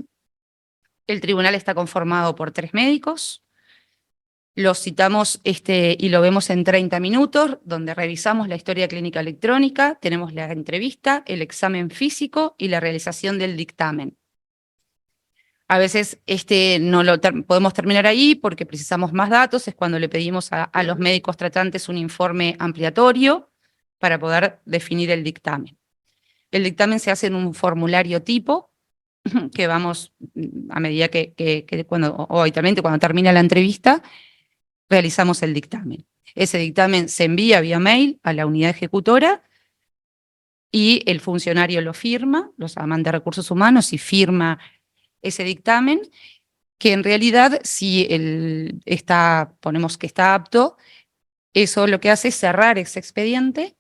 El tribunal está conformado por 3 médicos. Los citamos y lo vemos en 30 minutos, donde revisamos la historia clínica electrónica, tenemos la entrevista, el examen físico y la realización del dictamen. A veces no lo podemos terminar ahí porque precisamos más datos, es cuando le pedimos a los médicos tratantes un informe ampliatorio para poder definir el dictamen. El dictamen se hace en un formulario tipo, que vamos a medida habitualmente cuando termina la entrevista, realizamos el dictamen. Ese dictamen se envía vía mail a la unidad ejecutora y el funcionario lo firma, los amantes de recursos humanos, y firma ese dictamen, que en realidad, si ponemos que está apto, eso lo que hace es cerrar ese expediente,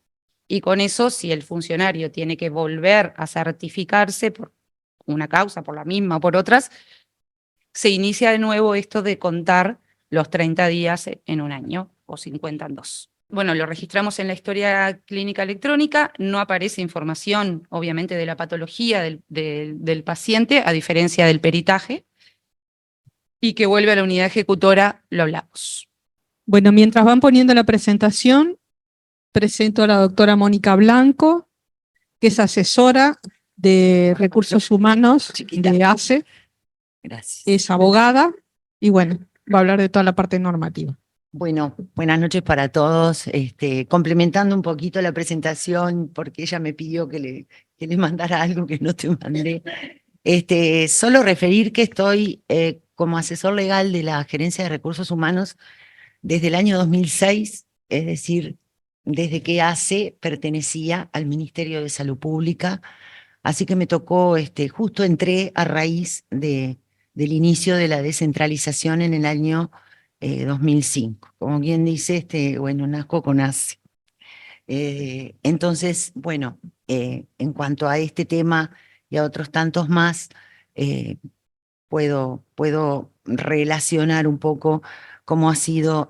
y con eso, si el funcionario tiene que volver a certificarse por una causa, por la misma o por otras, se inicia de nuevo esto de contar los 30 días en un año, o 50 en 2. Bueno, lo registramos en la historia clínica electrónica, no aparece información, obviamente, de la patología del paciente, a diferencia del peritaje, y que vuelve a la unidad ejecutora, lo hablamos. Bueno, mientras van poniendo la presentación, presento a la doctora Mónica Blanco, que es asesora de recursos humanos de ACE, Gracias. es abogada, y bueno, va a hablar de toda la parte normativa. Bueno, buenas noches para todos. Complementando un poquito la presentación, porque ella me pidió que le mandara algo que no te mandé. Solo referir que estoy como asesor legal de la Gerencia de Recursos Humanos desde el año 2006, es decir, desde que ACE pertenecía al Ministerio de Salud Pública. Así que me tocó, justo entré a raíz del inicio de la descentralización en el año 2005. Como quien dice, bueno, nazco con ACE. Entonces, bueno, en cuanto a este tema y a otros tantos más, puedo relacionar un poco cómo ha sido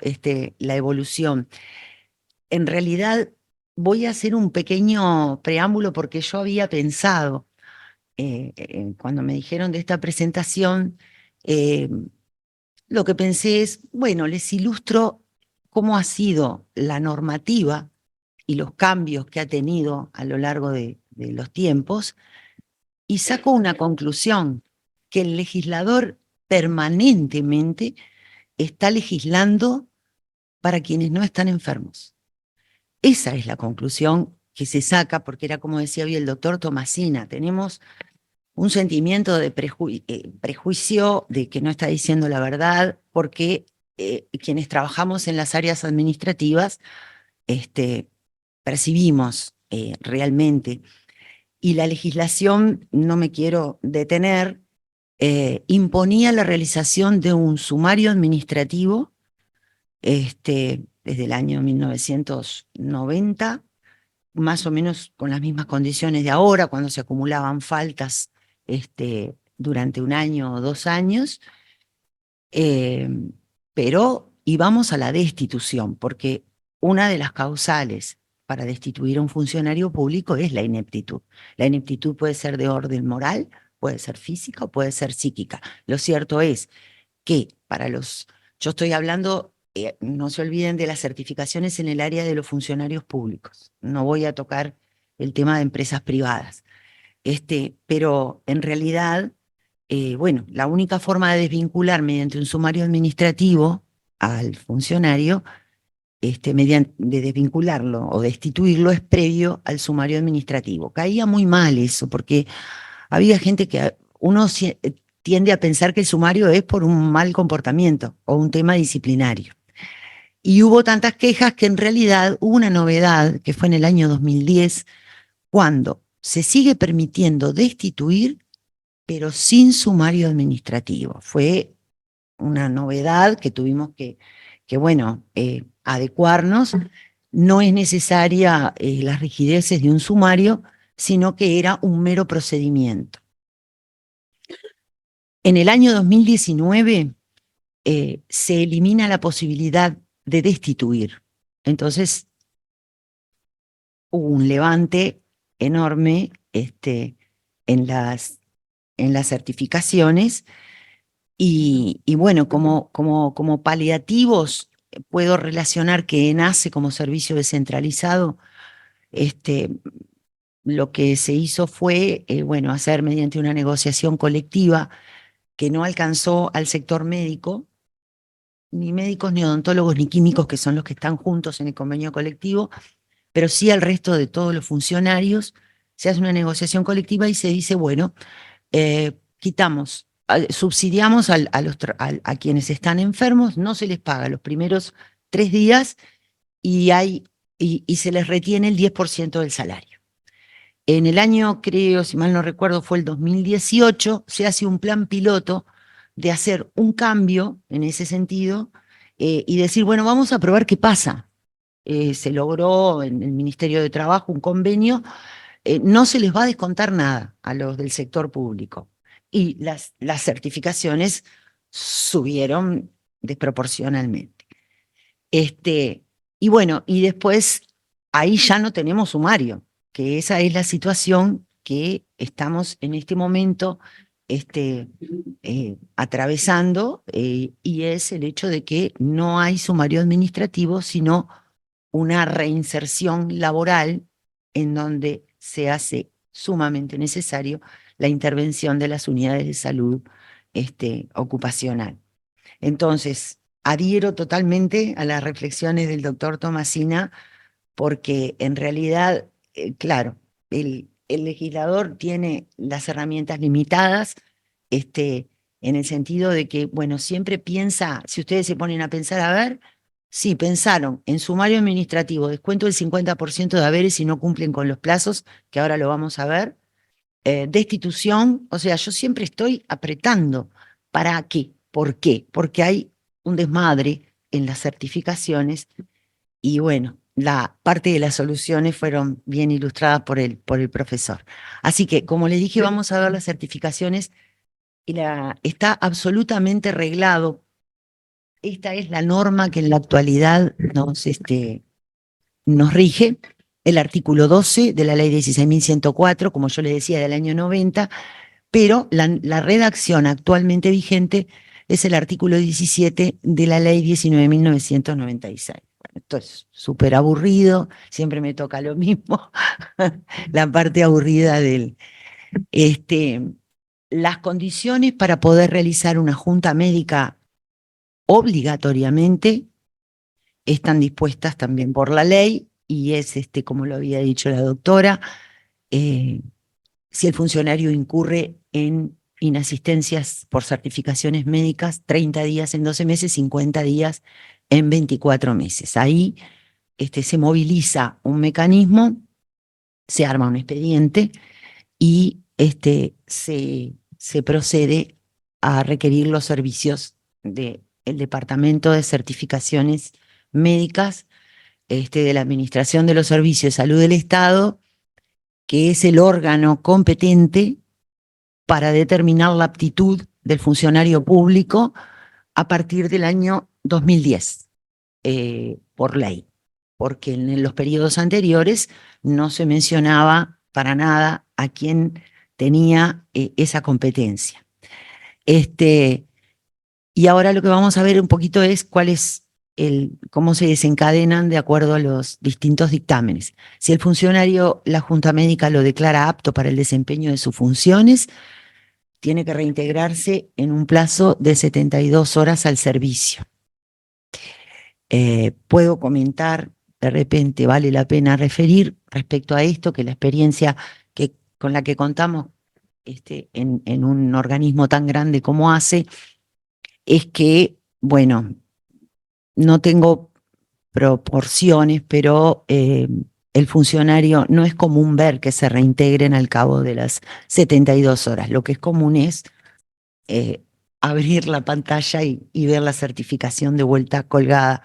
la evolución. En realidad, voy a hacer un pequeño preámbulo porque yo había pensado, cuando me dijeron de esta presentación, lo que pensé es, bueno, les ilustro cómo ha sido la normativa y los cambios que ha tenido a lo largo de los tiempos, y saco una conclusión, que el legislador permanentemente está legislando para quienes no están enfermos. Esa es la conclusión que se saca, porque era como decía hoy el doctor Tomasina, tenemos un sentimiento de prejuicio de que no está diciendo la verdad, porque quienes trabajamos en las áreas administrativas percibimos realmente. Y la legislación, no me quiero detener, imponía la realización de un sumario administrativo desde el año 1990, más o menos con las mismas condiciones de ahora, cuando se acumulaban faltas durante un año o 2 años, eh, pero íbamos a la destitución, porque una de las causales para destituir a un funcionario público es la ineptitud. La ineptitud puede ser de orden moral, puede ser física o puede ser psíquica. Lo cierto es que yo estoy hablando, no se olviden de las certificaciones en el área de los funcionarios públicos. No voy a tocar el tema de empresas privadas. Pero en realidad, bueno, la única forma de desvincular mediante un sumario administrativo al funcionario, de desvincularlo o destituirlo es previo al sumario administrativo. Caía muy mal eso, porque había gente que tiende a pensar que el sumario es por un mal comportamiento o un tema disciplinario. Y hubo tantas quejas que en realidad hubo una novedad que fue en el año 2010, cuando se sigue permitiendo destituir, pero sin sumario administrativo. Fue una novedad que tuvimos bueno, adecuarnos. No es necesaria las rigideces de un sumario, sino que era un mero procedimiento. En el año 2019 se elimina la posibilidad de destituir. Entonces hubo un levante enorme en las certificaciones y bueno, como paliativos puedo relacionar que nace como servicio descentralizado. Lo que se hizo fue, bueno, hacer mediante una negociación colectiva que no alcanzó al sector médico, ni médicos, ni odontólogos, ni químicos, que son los que están juntos en el convenio colectivo, pero sí al resto de todos los funcionarios. Se hace una negociación colectiva y se dice, bueno, subsidiamos a quienes están enfermos, no se les paga los primeros 3 días y se les retiene el 10% del salario. En el año, creo, si mal no recuerdo, fue el 2018, se hace un plan piloto de hacer un cambio en ese sentido y decir, bueno, vamos a probar qué pasa. Se logró en el Ministerio de Trabajo un convenio, no se les va a descontar nada a los del sector público. Y las certificaciones subieron desproporcionalmente. Y bueno, y después ahí ya no tenemos sumario, que esa es la situación que estamos en este momento atravesando, y es el hecho de que no hay sumario administrativo, sino una reinserción laboral en donde se hace sumamente necesario la intervención de las unidades de salud ocupacional. Entonces, adhiero totalmente a las reflexiones del doctor Tomasina, porque en realidad, claro, el legislador tiene las herramientas limitadas, en el sentido de que, bueno, siempre piensa, si ustedes se ponen a pensar, a ver, sí, pensaron en sumario administrativo, descuento del 50% de haberes si no cumplen con los plazos, que ahora lo vamos a ver, destitución, o sea, yo siempre estoy apretando. ¿Para qué? ¿Por qué? Porque hay un desmadre en las certificaciones y bueno, la parte de las soluciones fueron bien ilustradas por el profesor. Así que, como le dije, vamos a ver las certificaciones y está absolutamente reglado. Esta es la norma que en la actualidad nos rige, el artículo 12 de la ley 16.104, como yo le decía, del año 90, pero la redacción actualmente vigente es el artículo 17 de la ley 19.996. Bueno, esto es súper aburrido, siempre me toca lo mismo, la parte aburrida las condiciones para poder realizar una junta médica obligatoriamente están dispuestas también por la ley y es, como lo había dicho la doctora, si el funcionario incurre en inasistencias por certificaciones médicas, 30 días en 12 meses, 50 días en 24 meses. Ahí se moviliza un mecanismo, se arma un expediente y se procede a requerir los servicios de el Departamento de Certificaciones Médicas de la Administración de los Servicios de Salud del Estado, que es el órgano competente para determinar la aptitud del funcionario público a partir del año 2010, por ley, porque en los periodos anteriores no se mencionaba para nada a quién tenía esa competencia. Y ahora lo que vamos a ver un poquito es cómo se desencadenan de acuerdo a los distintos dictámenes. Si el funcionario, la Junta Médica lo declara apto para el desempeño de sus funciones, tiene que reintegrarse en un plazo de 72 horas al servicio. Puedo comentar, de repente vale la pena referir respecto a esto, que la experiencia con la que contamos en un organismo tan grande como ACE, es que, bueno, no tengo proporciones, pero el funcionario no es común ver que se reintegren al cabo de las 72 horas. Lo que es común es abrir la pantalla y ver la certificación de vuelta colgada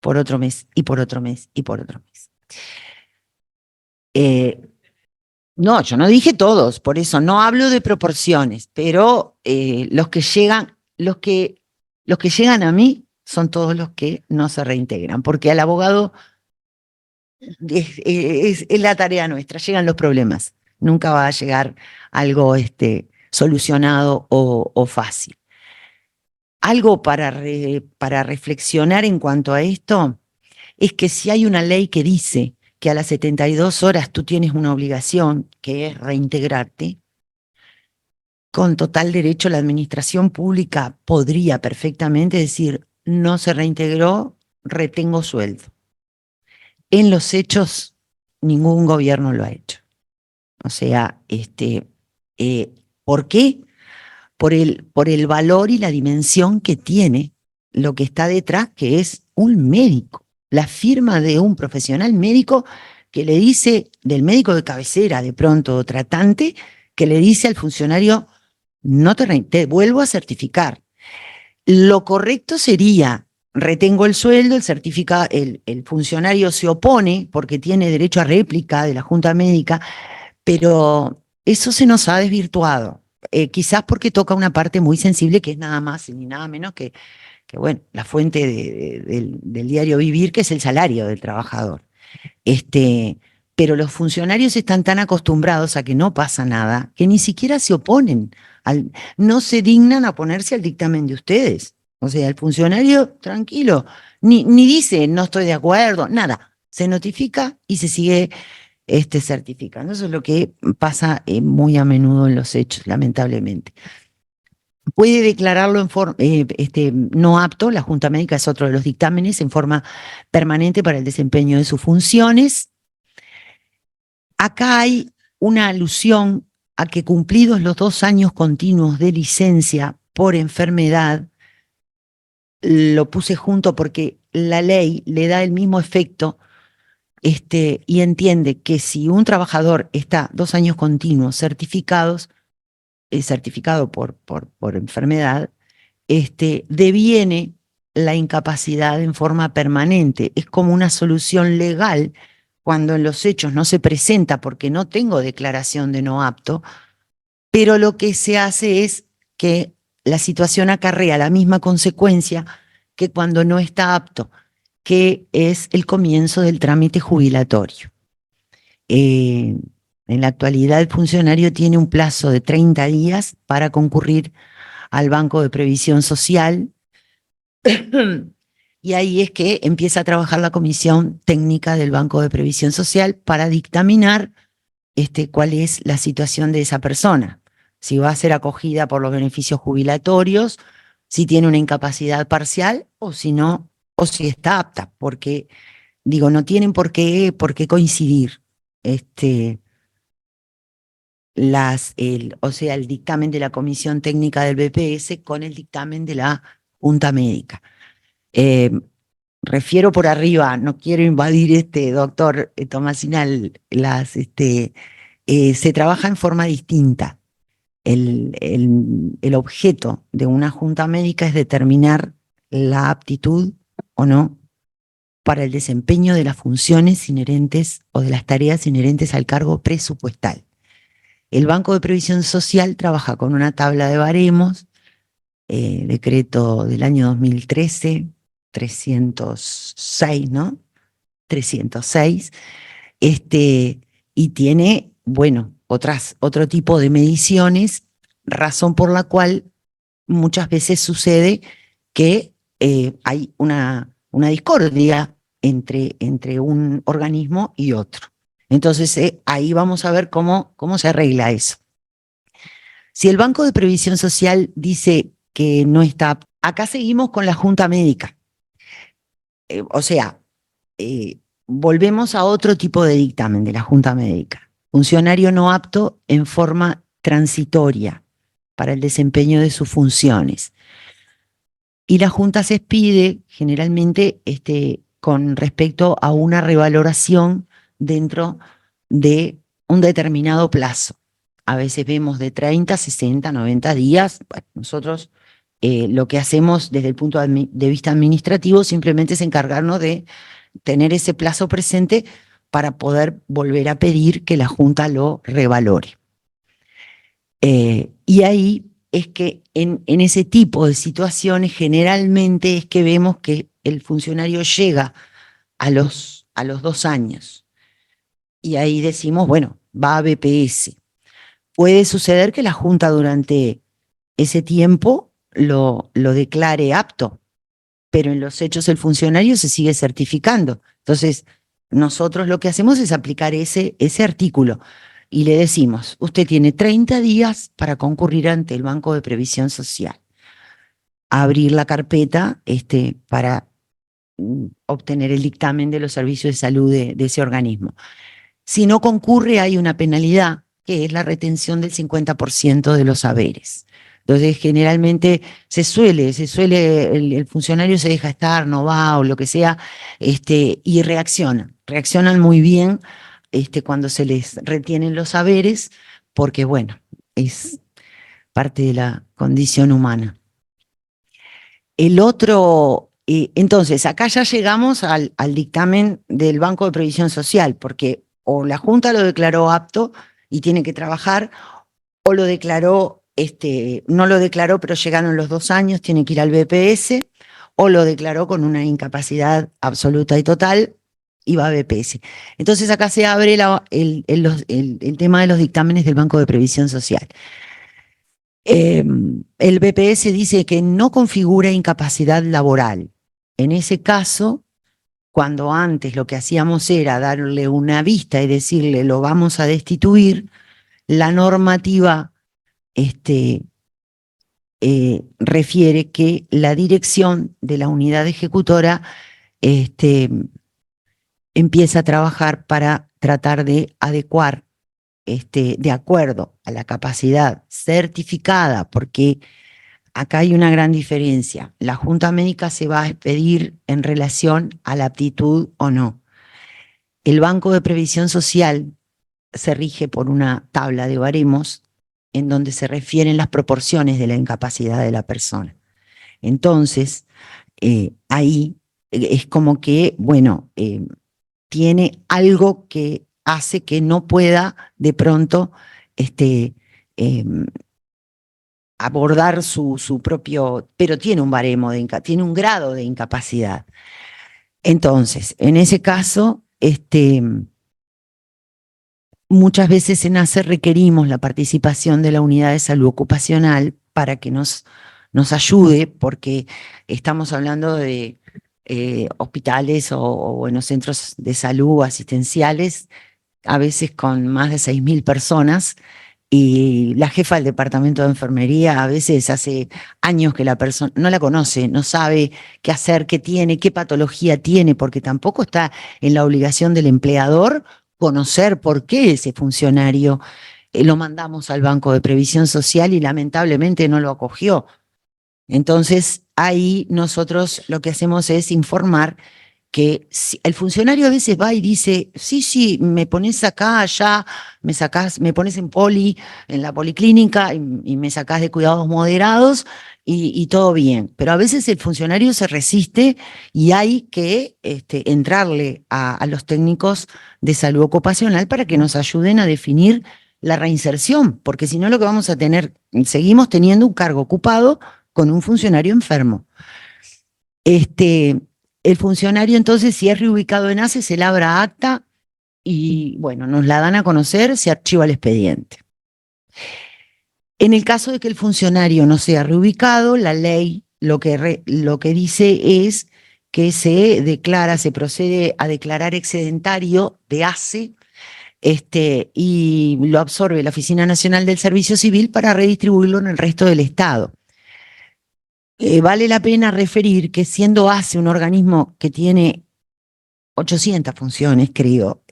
por otro mes y por otro mes y por otro mes. No, yo no dije todos, por eso no hablo de proporciones, pero los que llegan a mí son todos los que no se reintegran, porque al abogado es la tarea nuestra, llegan los problemas, nunca va a llegar algo solucionado o fácil. Algo para reflexionar en cuanto a esto es que si hay una ley que dice que a las 72 horas tú tienes una obligación, que es reintegrarte, con total derecho la administración pública podría perfectamente decir, no se reintegró, retengo sueldo. En los hechos, ningún gobierno lo ha hecho. O sea, ¿por qué? Por el valor y la dimensión que tiene lo que está detrás, que es un médico. La firma de un profesional médico que le dice, del médico de cabecera de pronto, o tratante, que le dice al funcionario, no te vuelvo a certificar. Lo correcto sería, retengo el sueldo, el funcionario se opone porque tiene derecho a réplica de la Junta Médica, pero eso se nos ha desvirtuado. Quizás porque toca una parte muy sensible que es nada más ni nada menos que bueno, la fuente del diario vivir, que es el salario del trabajador. Pero los funcionarios están tan acostumbrados a que no pasa nada, que ni siquiera se oponen, no se dignan a oponerse al dictamen de ustedes. O sea, el funcionario, tranquilo, ni dice no estoy de acuerdo, nada. Se notifica y se sigue certificando. Eso es lo que pasa muy a menudo en los hechos, lamentablemente. Puede declararlo en forma no apto, la Junta Médica es otro de los dictámenes, en forma permanente para el desempeño de sus funciones. Acá hay una alusión a que cumplidos los 2 años continuos de licencia por enfermedad, lo puse junto porque la ley le da el mismo efecto y entiende que si un trabajador está 2 años continuos certificado por enfermedad, deviene la incapacidad en forma permanente. Es como una solución legal cuando en los hechos no se presenta porque no tengo declaración de no apto, pero lo que se hace es que la situación acarrea la misma consecuencia que cuando no está apto, que es el comienzo del trámite jubilatorio. En la actualidad el funcionario tiene un plazo de 30 días para concurrir al Banco de Previsión Social y ahí es que empieza a trabajar la comisión técnica del Banco de Previsión Social para dictaminar cuál es la situación de esa persona, si va a ser acogida por los beneficios jubilatorios, si tiene una incapacidad parcial o si no, o si está apta, porque digo, no tienen por qué coincidir o sea, el dictamen de la Comisión Técnica del BPS con el dictamen de la Junta Médica. Refiero por arriba, no quiero invadir doctor Tomasina, se trabaja en forma distinta. El objeto de una Junta Médica es determinar la aptitud o no para el desempeño de las funciones inherentes o de las tareas inherentes al cargo presupuestal. El Banco de Previsión Social trabaja con una tabla de baremos, decreto del año 2013, 306, ¿no? 306, y tiene, bueno, otro tipo de mediciones, razón por la cual muchas veces sucede que hay una discordia entre un organismo y otro. Entonces, ahí vamos a ver cómo se arregla eso. Si el Banco de Previsión Social dice que no está, acá seguimos con la Junta Médica. O sea, volvemos a otro tipo de dictamen de la Junta Médica. Funcionario no apto en forma transitoria para el desempeño de sus funciones. Y la Junta se expide generalmente con respecto a una revaloración dentro de un determinado plazo. A veces vemos de 30, 60, 90 días. Bueno, nosotros lo que hacemos desde el punto de vista administrativo simplemente es encargarnos de tener ese plazo presente para poder volver a pedir que la Junta lo revalore. Y ahí es que en ese tipo de situaciones generalmente es que vemos que el funcionario llega a los 2 años. Y ahí decimos, bueno, va a BPS. Puede suceder que la Junta durante ese tiempo lo declare apto, pero en los hechos el funcionario se sigue certificando. Entonces, nosotros lo que hacemos es aplicar ese artículo y le decimos, usted tiene 30 días para concurrir ante el Banco de Previsión Social, abrir la carpeta para obtener el dictamen de los servicios de salud de ese organismo. Si no concurre, hay una penalidad, que es la retención del 50% de los haberes. Entonces, generalmente el funcionario se deja estar, no va o lo que sea, y reaccionan muy bien cuando se les retienen los haberes, porque bueno, es parte de la condición humana. El otro, entonces, acá ya llegamos al dictamen del Banco de Previsión Social, porque o la Junta lo declaró apto y tiene que trabajar, o lo declaró, no lo declaró, pero llegaron los 2 años, tiene que ir al BPS, o lo declaró con una incapacidad absoluta y total, y va a BPS. Entonces acá se abre el tema de los dictámenes del Banco de Previsión Social. El BPS dice que no configura incapacidad laboral. En ese caso, cuando antes lo que hacíamos era darle una vista y decirle lo vamos a destituir, la normativa refiere que la dirección de la unidad ejecutora empieza a trabajar para tratar de adecuar de acuerdo a la capacidad certificada, porque acá hay una gran diferencia. La Junta Médica se va a expedir en relación a la aptitud o no. El Banco de Previsión Social se rige por una tabla de baremos en donde se refieren las proporciones de la incapacidad de la persona. Entonces, ahí es como que, bueno, tiene algo que hace que no pueda de pronto abordar su propio, pero tiene un baremo, tiene un grado de incapacidad. Entonces, en ese caso, muchas veces en ACE requerimos la participación de la unidad de salud ocupacional para que nos ayude, porque estamos hablando de hospitales o bueno, centros de salud asistenciales, a veces con más de 6.000 personas, y la jefa del departamento de enfermería a veces hace años que la persona no la conoce, no sabe qué hacer, qué tiene, qué patología tiene, porque tampoco está en la obligación del empleador conocer por qué ese funcionario lo mandamos al Banco de Previsión Social y lamentablemente no lo acogió. Entonces, ahí nosotros lo que hacemos es informar que el funcionario a veces va y dice, sí, me pones acá, allá, me sacás, me pones en en la policlínica y me sacás de cuidados moderados y todo bien. Pero a veces el funcionario se resiste y hay que entrarle a los técnicos de salud ocupacional para que nos ayuden a definir la reinserción, porque si no lo que vamos a tener, seguimos teniendo un cargo ocupado con un funcionario enfermo. El funcionario entonces, si es reubicado en ACE, se labra acta y bueno, nos la dan a conocer, se archiva el expediente. En el caso de que el funcionario no sea reubicado, la ley lo que dice es que se procede a declarar excedentario de ACE y lo absorbe la Oficina Nacional del Servicio Civil para redistribuirlo en el resto del Estado. Vale la pena referir que siendo ACE un organismo que tiene 800 funciones, creo,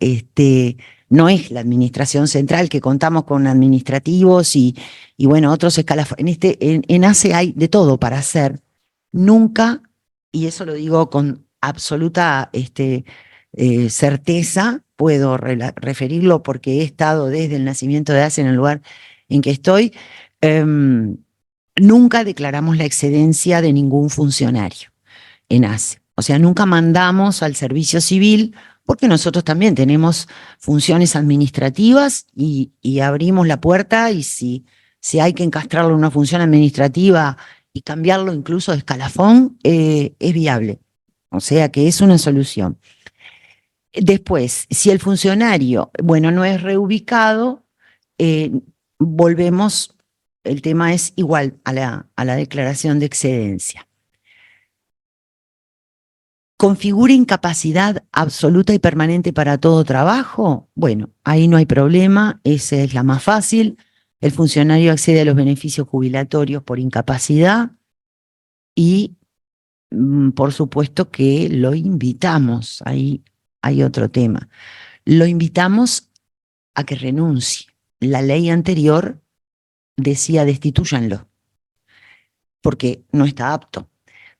no es la administración central, que contamos con administrativos y bueno, otros escalafones. En ACE hay de todo para hacer. Nunca, y eso lo digo con absoluta certeza, puedo referirlo porque he estado desde el nacimiento de ACE en el lugar en que estoy, nunca declaramos la excedencia de ningún funcionario en ACE. O sea, nunca mandamos al servicio civil, porque nosotros también tenemos funciones administrativas y abrimos la puerta y si hay que encastrarlo en una función administrativa y cambiarlo incluso de escalafón, es viable. O sea que es una solución. Después, si el funcionario, no es reubicado, volvemos, el tema es igual a la declaración de excedencia. ¿Configura incapacidad absoluta y permanente para todo trabajo? Bueno, ahí no hay problema, esa es la más fácil. El funcionario accede a los beneficios jubilatorios por incapacidad y, por supuesto, que lo invitamos, ahí hay otro tema, lo invitamos a que renuncie. La ley anterior decía destituyanlo, porque no está apto.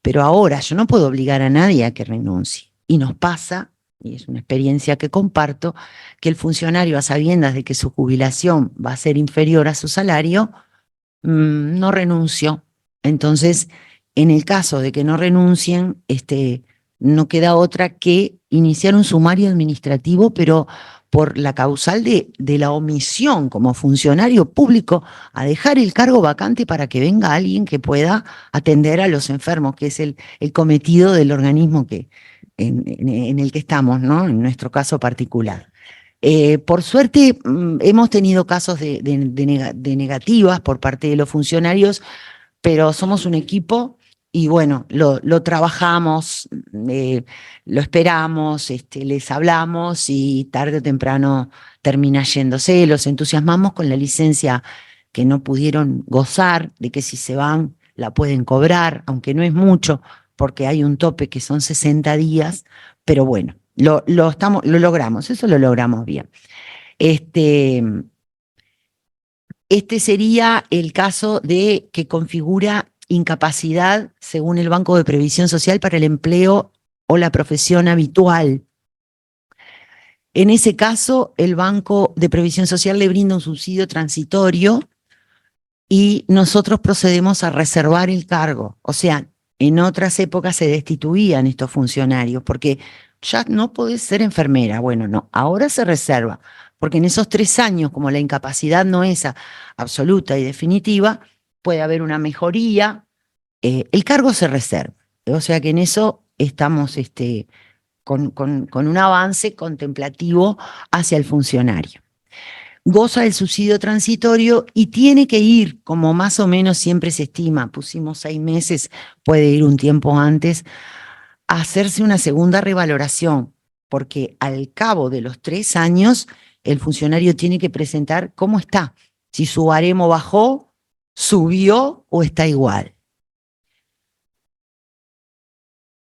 Pero ahora yo no puedo obligar a nadie a que renuncie. Y nos pasa, y es una experiencia que comparto, que el funcionario, a sabiendas de que su jubilación va a ser inferior a su salario, no renunció. Entonces, en el caso de que no renuncien, no queda otra que iniciar un sumario administrativo, pero por la causal de la omisión como funcionario público a dejar el cargo vacante para que venga alguien que pueda atender a los enfermos, que es el cometido del organismo en el que estamos, ¿no? En nuestro caso particular. Por suerte, hemos tenido casos de negativas por parte de los funcionarios, pero somos un equipo y bueno, lo trabajamos, lo esperamos, les hablamos y tarde o temprano termina yéndose. Los entusiasmamos con la licencia que no pudieron gozar, de que si se van la pueden cobrar, aunque no es mucho, porque hay un tope que son 60 días, pero bueno, lo logramos, eso lo logramos bien. Este sería el caso de que configura incapacidad según el Banco de Previsión Social para el empleo o la profesión habitual. En ese caso, el Banco de Previsión Social le brinda un subsidio transitorio y nosotros procedemos a reservar el cargo. O sea, en otras épocas se destituían estos funcionarios porque ya no podés ser enfermera. Bueno, no, ahora se reserva, porque en esos 3 años, como la incapacidad no es absoluta y definitiva, puede haber una mejoría, el cargo se reserva. O sea que en eso estamos con un avance contemplativo hacia el funcionario. Goza del subsidio transitorio y tiene que ir, como más o menos siempre se estima, pusimos 6 meses, puede ir un tiempo antes, a hacerse una segunda revaloración, porque al cabo de los 3 años, el funcionario tiene que presentar cómo está, si su baremo bajó, subió o está igual.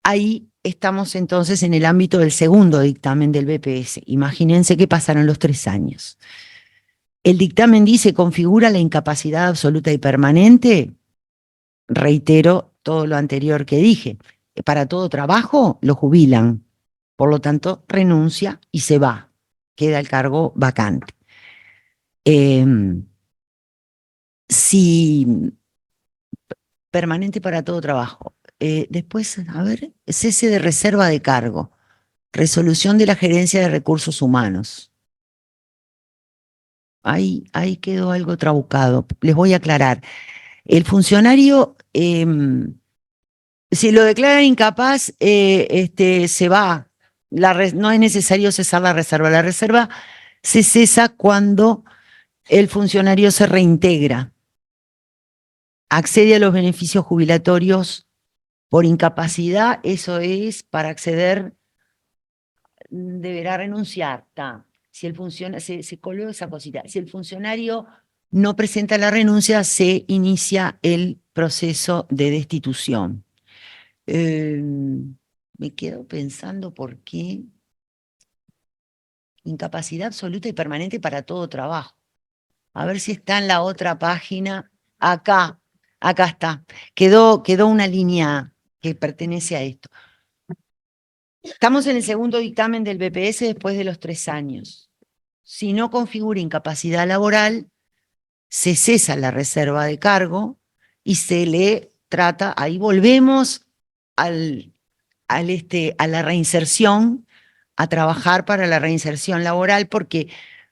Ahí estamos entonces en el ámbito del segundo dictamen del BPS. Imagínense que pasaron los 3 años. El dictamen dice, configura la incapacidad absoluta y permanente. Reitero todo lo anterior que dije. Para todo trabajo lo jubilan. Por lo tanto, renuncia y se va. Queda el cargo vacante. Si permanente para todo trabajo. Después, a ver, cese de reserva de cargo. Resolución de la Gerencia de Recursos Humanos. Ahí quedó algo trabucado. Les voy a aclarar. El funcionario, si lo declaran incapaz, se va. No es necesario cesar la reserva. La reserva se cesa cuando el funcionario se reintegra, accede a los beneficios jubilatorios por incapacidad. Eso es, para acceder, deberá renunciar. Si el funcionario, se coló esa cosita. Si el funcionario no presenta la renuncia, se inicia el proceso de destitución. Me quedo pensando por qué incapacidad absoluta y permanente para todo trabajo. A ver si está en la otra página. Acá está. Quedó una línea que pertenece a esto. Estamos en el segundo dictamen del BPS después de los 3 años. Si no configura incapacidad laboral, se cesa la reserva de cargo y se le trata, ahí volvemos a la reinserción, a trabajar para la reinserción laboral, porque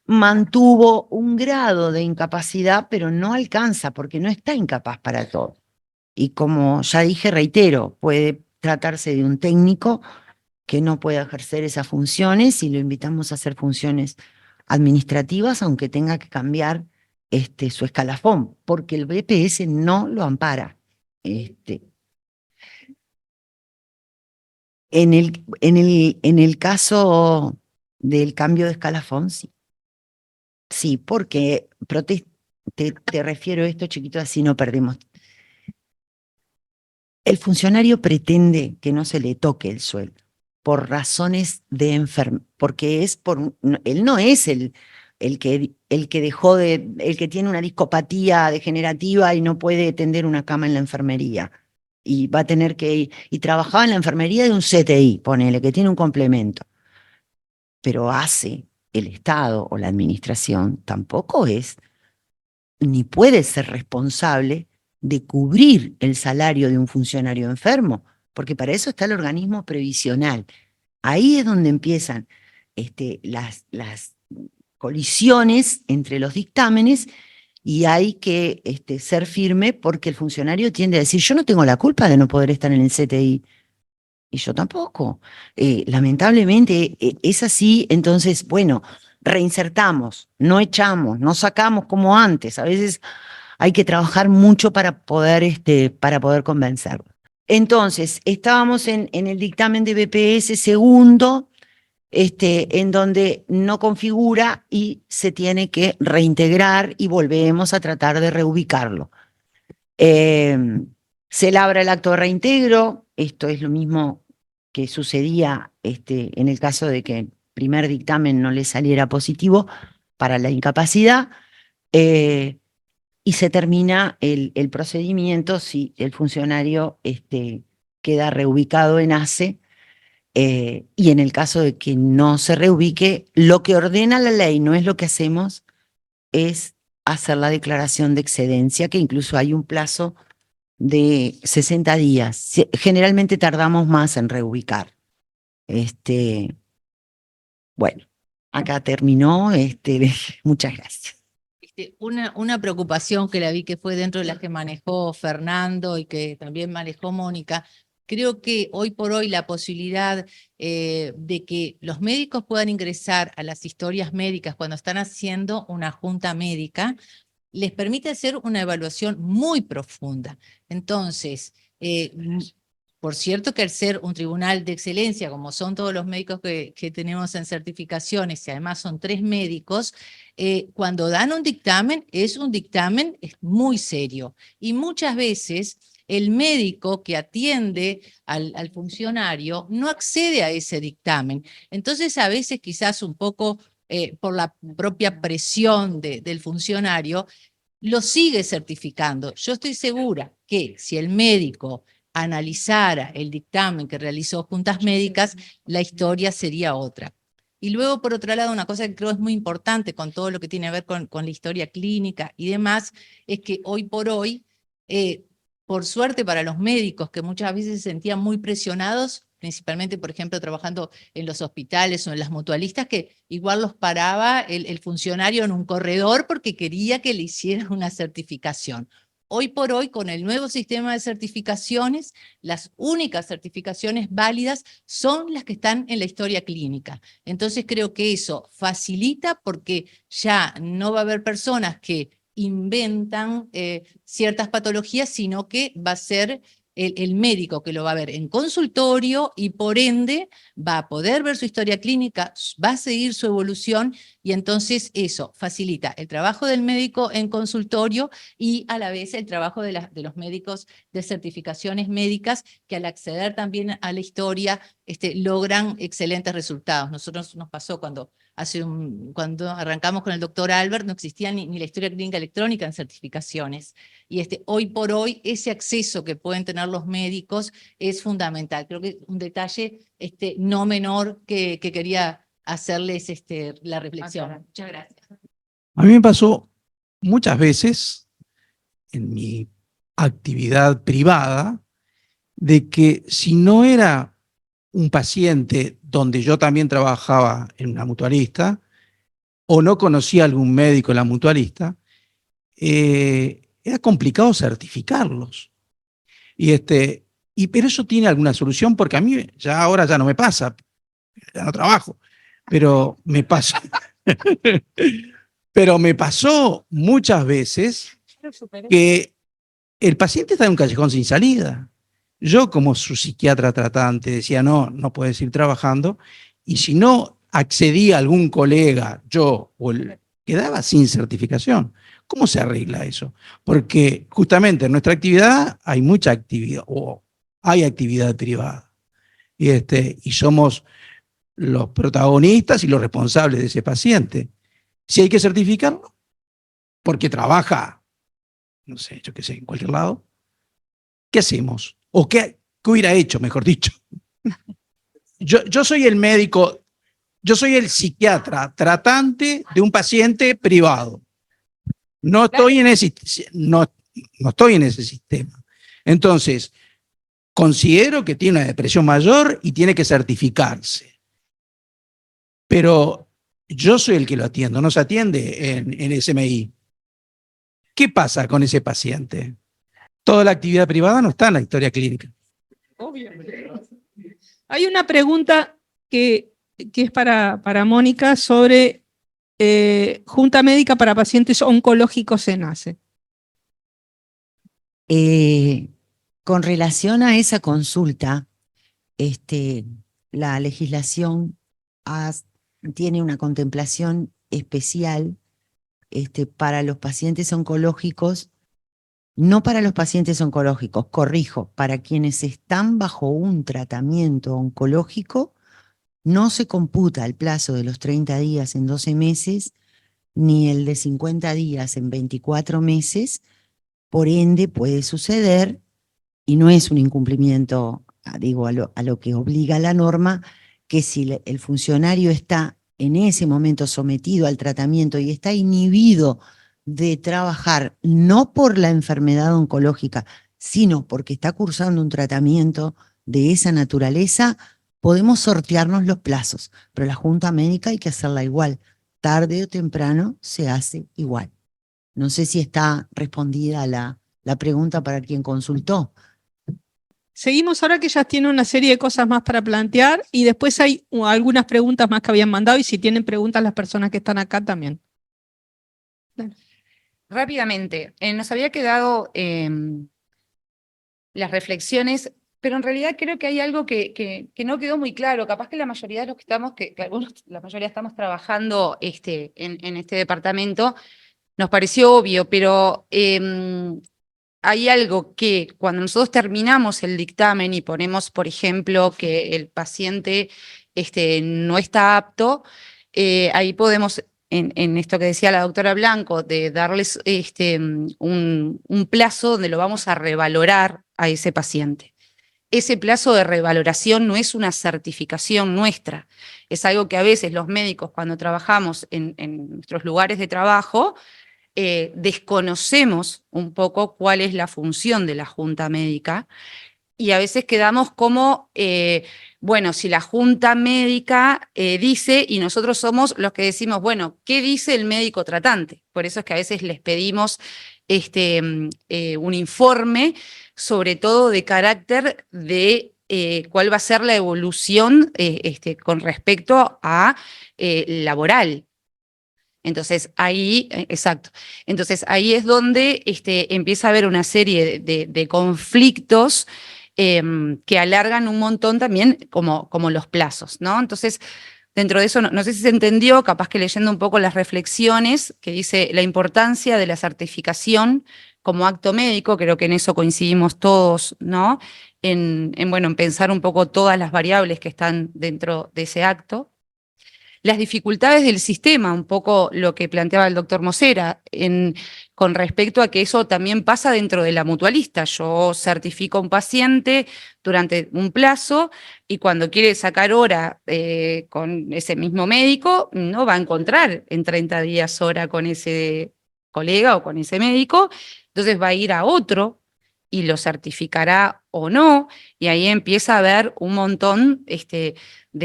mantuvo un grado de incapacidad, pero no alcanza, porque no está incapaz para todo. Y como ya dije, reitero, puede tratarse de un técnico que no puede ejercer esas funciones y lo invitamos a hacer funciones administrativas, aunque tenga que cambiar su escalafón, porque el BPS no lo ampara. En el caso del cambio de escalafón, sí. Sí, porque te refiero a esto, chiquito, así no perdemos. El funcionario pretende que no se le toque el sueldo por razones de enfermedad, porque él no es el que el que tiene una discopatía degenerativa y no puede tender una cama en la enfermería. Y va a tener que ir, y trabajaba en la enfermería de un CTI, ponele, que tiene un complemento. Pero hace el Estado o la administración, tampoco es, ni puede ser responsable de cubrir el salario de un funcionario enfermo, porque para eso está el organismo previsional. Ahí es donde empiezan las colisiones entre los dictámenes, y hay que ser firme, porque el funcionario tiende a decir: yo no tengo la culpa de no poder estar en el CTI. Y yo tampoco. Lamentablemente es así. Entonces, bueno, reinsertamos, no echamos, no sacamos como antes. A veces hay que trabajar mucho para poder convencerlo. Entonces, estábamos en el dictamen de BPS segundo, en donde no configura y se tiene que reintegrar, y volvemos a tratar de reubicarlo. Se labra el acto de reintegro. Esto es lo mismo que sucedía en el caso de que el primer dictamen no le saliera positivo para la incapacidad, y se termina el procedimiento si el funcionario queda reubicado en ACE. Y en el caso de que no se reubique, lo que ordena la ley, no es lo que hacemos, es hacer la declaración de excedencia, que incluso hay un plazo de 60 días. Generalmente tardamos más en reubicar. Bueno, acá terminó. Muchas gracias. Una preocupación que la vi, que fue dentro de las que manejó Fernando y que también manejó Mónica. Creo que hoy por hoy la posibilidad de que los médicos puedan ingresar a las historias médicas cuando están haciendo una junta médica les permite hacer una evaluación muy profunda. Entonces, por cierto que al ser un tribunal de excelencia, como son todos los médicos que tenemos en certificaciones, y además son 3 médicos, cuando dan un dictamen, es un dictamen muy serio. Y muchas veces el médico que atiende al funcionario no accede a ese dictamen. Entonces, a veces quizás un poco por la propia presión del funcionario, lo sigue certificando. Yo estoy segura que si el médico analizara el dictamen que realizó Juntas Médicas, la historia sería otra. Y luego, por otro lado, una cosa que creo es muy importante con todo lo que tiene que ver con la historia clínica y demás, es que hoy por hoy, por suerte para los médicos que muchas veces se sentían muy presionados, principalmente, por ejemplo, trabajando en los hospitales o en las mutualistas, que igual los paraba el funcionario en un corredor porque quería que le hicieran una certificación. Hoy por hoy, con el nuevo sistema de certificaciones, las únicas certificaciones válidas son las que están en la historia clínica. Entonces creo que eso facilita porque ya no va a haber personas que inventan ciertas patologías, sino que va a ser el médico que lo va a ver en consultorio y por ende va a poder ver su historia clínica, va a seguir su evolución y entonces eso facilita el trabajo del médico en consultorio y a la vez el trabajo de los médicos de certificaciones médicas que al acceder también a la historia logran excelentes resultados. Nosotros nos pasó cuando arrancamos con el doctor Albert, no existía ni la historia clínica electrónica en certificaciones. Y hoy por hoy ese acceso que pueden tener los médicos es fundamental. Creo que es un detalle no menor que quería hacerles la reflexión. Muchas gracias. A mí me pasó muchas veces en mi actividad privada de que si no era un paciente donde yo también trabajaba en una mutualista o no conocía a algún médico en la mutualista, era complicado certificarlos. Pero eso tiene alguna solución porque a mí ahora ya no me pasa, ya no trabajo, pero me pasa. Pero me pasó muchas veces que el paciente está en un callejón sin salida. Yo, como su psiquiatra tratante, decía, no puedes ir trabajando, y si no accedía a algún colega, quedaba sin certificación. ¿Cómo se arregla eso? Porque justamente en nuestra actividad hay mucha actividad, o hay actividad privada, y somos los protagonistas y los responsables de ese paciente. Si hay que certificarlo, porque trabaja, no sé, yo qué sé, en cualquier lado, ¿qué hacemos? ¿O qué hubiera hecho, mejor dicho? Yo soy el médico, yo soy el psiquiatra tratante de un paciente privado. No estoy en ese sistema. Entonces, considero que tiene una depresión mayor y tiene que certificarse. Pero yo soy el que lo atiendo, no se atiende en SMI. ¿Qué pasa con ese paciente? Toda la actividad privada no está en la historia clínica. Obvio. Hay una pregunta que es para Mónica sobre Junta Médica para Pacientes Oncológicos en ACE. Con relación a esa consulta, la legislación tiene una contemplación especial para los pacientes oncológicos, no para los pacientes oncológicos, corrijo, para quienes están bajo un tratamiento oncológico, no se computa el plazo de los 30 días en 12 meses, ni el de 50 días en 24 meses, por ende puede suceder, y no es un incumplimiento, digo, a lo que obliga la norma, que si el funcionario está en ese momento sometido al tratamiento y está inhibido de trabajar, no por la enfermedad oncológica, sino porque está cursando un tratamiento de esa naturaleza, podemos sortearnos los plazos, pero la Junta Médica hay que hacerla igual. Tarde o temprano se hace igual. No sé si está respondida la pregunta para quien consultó. Seguimos ahora que ya tiene una serie de cosas más para plantear y después hay algunas preguntas más que habían mandado y si tienen preguntas las personas que están acá también. Rápidamente, nos había quedado las reflexiones, pero en realidad creo que hay algo que no quedó muy claro. Capaz que la mayoría de los que estamos, la mayoría estamos trabajando en este departamento, nos pareció obvio, pero hay algo que cuando nosotros terminamos el dictamen y ponemos, por ejemplo, que el paciente no está apto, ahí podemos, en esto que decía la doctora Blanco, de darles un plazo donde lo vamos a revalorar a ese paciente. ese plazo de revaloración no es una certificación nuestra, es algo que a veces los médicos cuando trabajamos en nuestros lugares de trabajo, desconocemos un poco cuál es la función de la junta médica y a veces quedamos como, bueno, si la junta médica dice y nosotros somos los que decimos, bueno, ¿qué dice el médico tratante? Por eso es que a veces les pedimos un informe, sobre todo de carácter de cuál va a ser la evolución con respecto a laboral. Entonces ahí, exacto. Entonces ahí es donde empieza a haber una serie de conflictos que alargan un montón también como los plazos, ¿no? Entonces, dentro de eso, no sé si se entendió, capaz que leyendo un poco las reflexiones, que dice la importancia de la certificación como acto médico, creo que en eso coincidimos todos, ¿no? Bueno, en pensar un poco todas las variables que están dentro de ese acto. Las dificultades del sistema, un poco lo que planteaba el doctor Mosera, con respecto a que eso también pasa dentro de la mutualista. Yo certifico a un paciente durante un plazo y cuando quiere sacar hora con ese mismo médico, no va a encontrar en 30 días hora con ese colega o con ese médico, entonces va a ir a otro y lo certificará o no, y ahí empieza a haber un montón de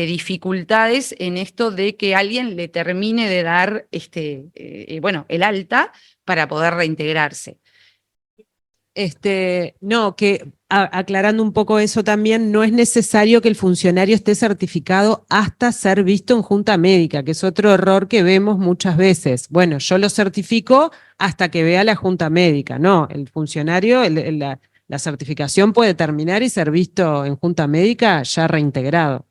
dificultades en esto de que alguien le termine de dar bueno, el alta para poder reintegrarse. No, que aclarando un poco eso también, no es necesario que el funcionario esté certificado hasta ser visto en junta médica, que es otro error que vemos muchas veces. Bueno, yo lo certifico hasta que vea la junta médica. No, el funcionario, la certificación puede terminar y ser visto en junta médica ya reintegrado.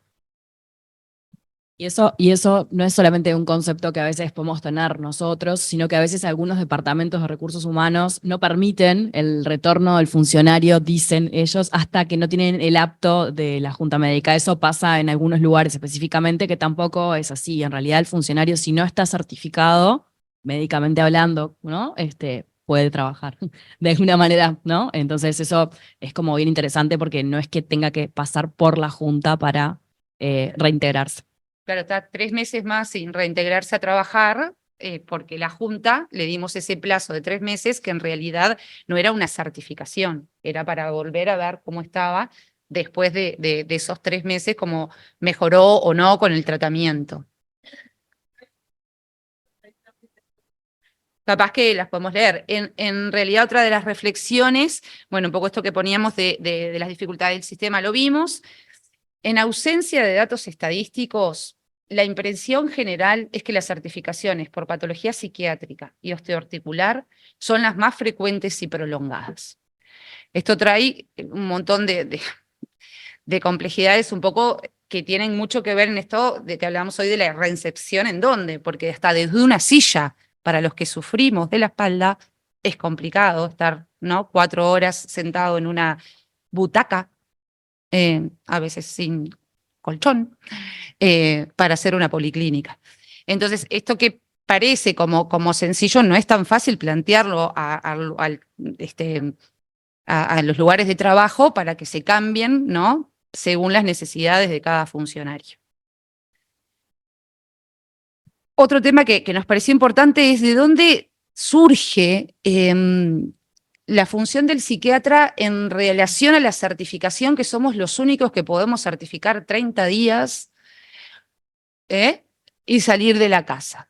Y eso no es solamente un concepto que a veces podemos tener nosotros, sino que a veces algunos departamentos de recursos humanos no permiten el retorno del funcionario, dicen ellos, hasta que no tienen el apto de la junta médica. Eso pasa en algunos lugares específicamente, que tampoco es así. En realidad el funcionario, si no está certificado, médicamente hablando, ¿no? Puede trabajar de alguna manera, ¿no? Entonces eso es como bien interesante porque no es que tenga que pasar por la junta para reintegrarse. Claro, está 3 meses más sin reintegrarse a trabajar, porque la Junta le dimos ese plazo de 3 meses que en realidad no era una certificación, era para volver a ver cómo estaba después de esos 3 meses, cómo mejoró o no con el tratamiento. Capaz que las podemos leer. En realidad, otra de las reflexiones, bueno, un poco esto que poníamos de las dificultades del sistema, lo vimos. En ausencia de datos estadísticos, la impresión general es que las certificaciones por patología psiquiátrica y osteoarticular son las más frecuentes y prolongadas. Esto trae un montón de complejidades un poco que tienen mucho que ver en esto de que hablamos hoy de la reinserción en dónde, porque hasta desde una silla, para los que sufrimos de la espalda, es complicado estar, ¿no? 4 horas sentado en una butaca, a veces sin colchón, para hacer una policlínica. Entonces, esto que parece como sencillo, no es tan fácil plantearlo a los lugares de trabajo para que se cambien, ¿no? Según las necesidades de cada funcionario. Otro tema que nos pareció importante es de dónde surge la función del psiquiatra en relación a la certificación, que somos los únicos que podemos certificar 30 días y salir de la casa.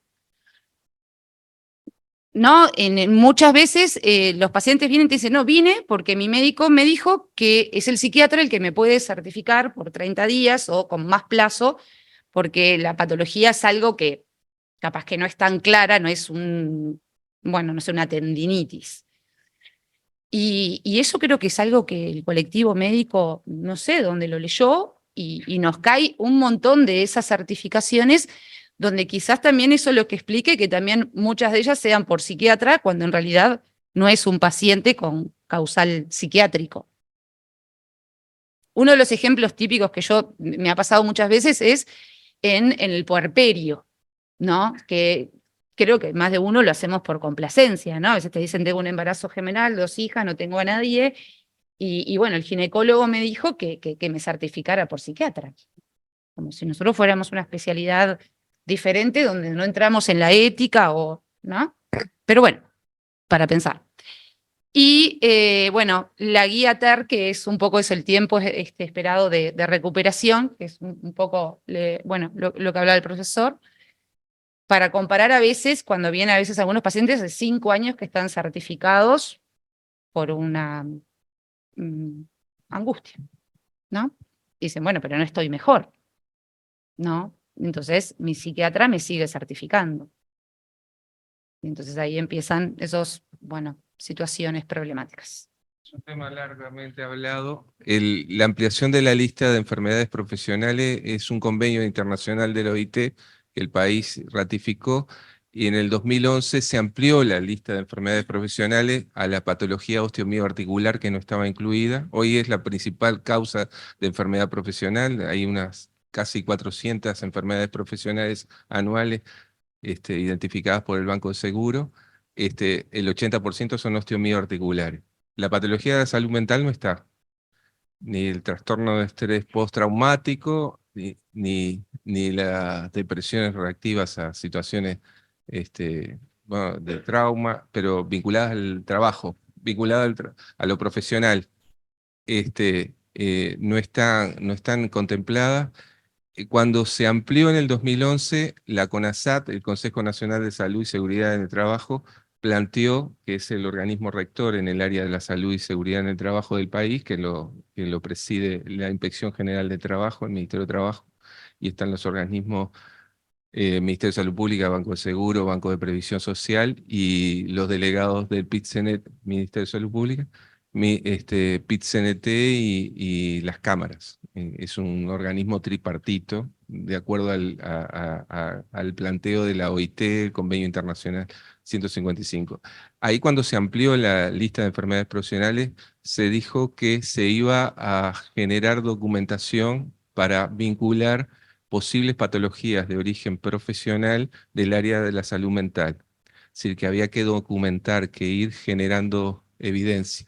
¿No? Muchas veces los pacientes vienen y te dicen, no, vine porque mi médico me dijo que es el psiquiatra el que me puede certificar por 30 días o con más plazo, porque la patología es algo que capaz que no es tan clara, no es bueno, no sé, una tendinitis. Y eso creo que es algo que el colectivo médico, no sé dónde lo leyó, y nos cae un montón de esas certificaciones, donde quizás también eso lo que explique que también muchas de ellas sean por psiquiatra, cuando en realidad no es un paciente con causal psiquiátrico. Uno de los ejemplos típicos que me ha pasado muchas veces es en el puerperio, ¿no? Que creo que más de uno lo hacemos por complacencia, ¿no? A veces te dicen, tengo un embarazo gemelar, 2 hijas, no tengo a nadie, Y bueno, el ginecólogo me dijo que me certificara por psiquiatra, como si nosotros fuéramos una especialidad diferente donde no entramos en la ética o, ¿no? Pero bueno, para pensar. Y bueno, la guía TER, que es un poco el tiempo esperado de recuperación, que es un poco bueno, lo que hablaba el profesor, para comparar a veces, cuando vienen a veces algunos pacientes de 5 años que están certificados por una angustia, ¿no? Dicen, bueno, pero no estoy mejor, ¿no? Entonces mi psiquiatra me sigue certificando. Y entonces ahí empiezan esos, bueno, situaciones problemáticas. Es un tema largamente hablado. La ampliación de la lista de enfermedades profesionales es un convenio internacional de la OIT que el país ratificó, y en el 2011 se amplió la lista de enfermedades profesionales a la patología osteomioarticular, que no estaba incluida. Hoy es la principal causa de enfermedad profesional. Hay unas casi 400 enfermedades profesionales anuales identificadas por el Banco de Seguro. El 80% son osteomioarticulares. La patología de la salud mental no está, ni el trastorno de estrés postraumático, ni las depresiones reactivas a situaciones bueno, de trauma, pero vinculadas al trabajo, vinculadas a lo profesional. No están contempladas. Cuando se amplió en el 2011, la CONASAT, el Consejo Nacional de Salud y Seguridad en el Trabajo, planteó, que es el organismo rector en el área de la salud y seguridad en el trabajo del país, que lo preside la Inspección General de Trabajo, el Ministerio de Trabajo, y están los organismos Ministerio de Salud Pública, Banco de Seguro, Banco de Previsión Social, y los delegados del PIT-CNT, Ministerio de Salud Pública, PIT-CNT y las cámaras. Es un organismo tripartito, de acuerdo al planteo de la OIT, el Convenio Internacional 155. Ahí, cuando se amplió la lista de enfermedades profesionales, se dijo que se iba a generar documentación para vincular posibles patologías de origen profesional del área de la salud mental. Es decir, que había que documentar, que ir generando evidencia.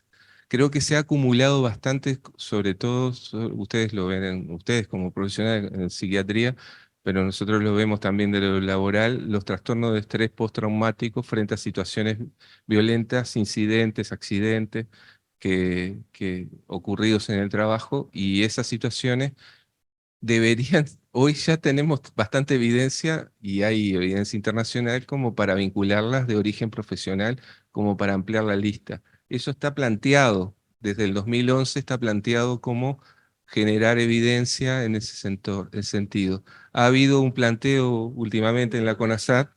Creo que se ha acumulado bastante, sobre todo, ustedes lo ven, ustedes como profesionales en psiquiatría, pero nosotros lo vemos también de lo laboral, los trastornos de estrés postraumático frente a situaciones violentas, incidentes, accidentes que ocurridos en el trabajo, y esas situaciones deberían, hoy ya tenemos bastante evidencia, y hay evidencia internacional como para vincularlas de origen profesional, como para ampliar la lista. Eso está planteado, desde el 2011 está planteado como generar evidencia en ese sentido. Ha habido un planteo últimamente en la CONASAT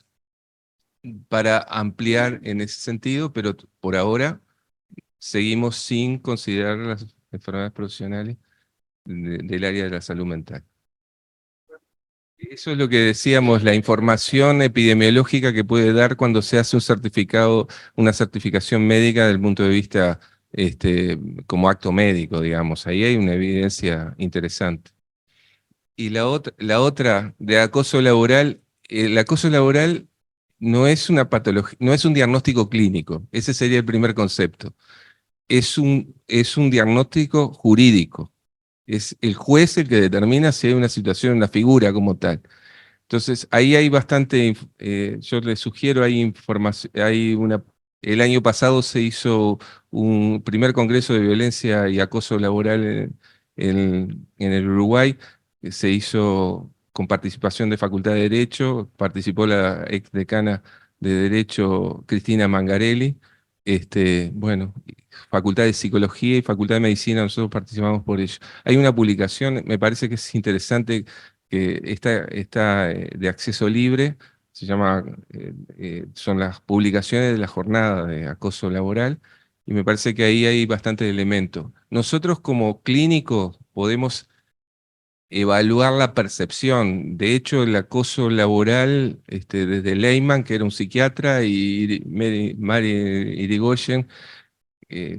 para ampliar en ese sentido, pero por ahora seguimos sin considerar las enfermedades profesionales del área de la salud mental. Eso es lo que decíamos, la información epidemiológica que puede dar cuando se hace un certificado, una certificación médica desde el punto de vista como acto médico, digamos. Ahí hay una evidencia interesante. Y la otra de acoso laboral, el acoso laboral no es una patología, no es un diagnóstico clínico. Ese sería el primer concepto. Es un diagnóstico jurídico. Es el juez el que determina si hay una situación, una figura como tal. Entonces, ahí hay bastante, yo les sugiero, hay información, el año pasado se hizo un primer congreso de violencia y acoso laboral en el Uruguay, que se hizo con participación de Facultad de Derecho, participó la ex decana de Derecho Cristina Mangarelli, bueno, Facultad de Psicología y Facultad de Medicina, nosotros participamos por ello. Hay una publicación, me parece que es interesante, que está de acceso libre, se llama, son las publicaciones de la jornada de acoso laboral, y me parece que ahí hay bastante elemento. Nosotros como clínicos podemos evaluar la percepción. De hecho, el acoso laboral, desde Leyman, que era un psiquiatra, y Mary Irigoyen,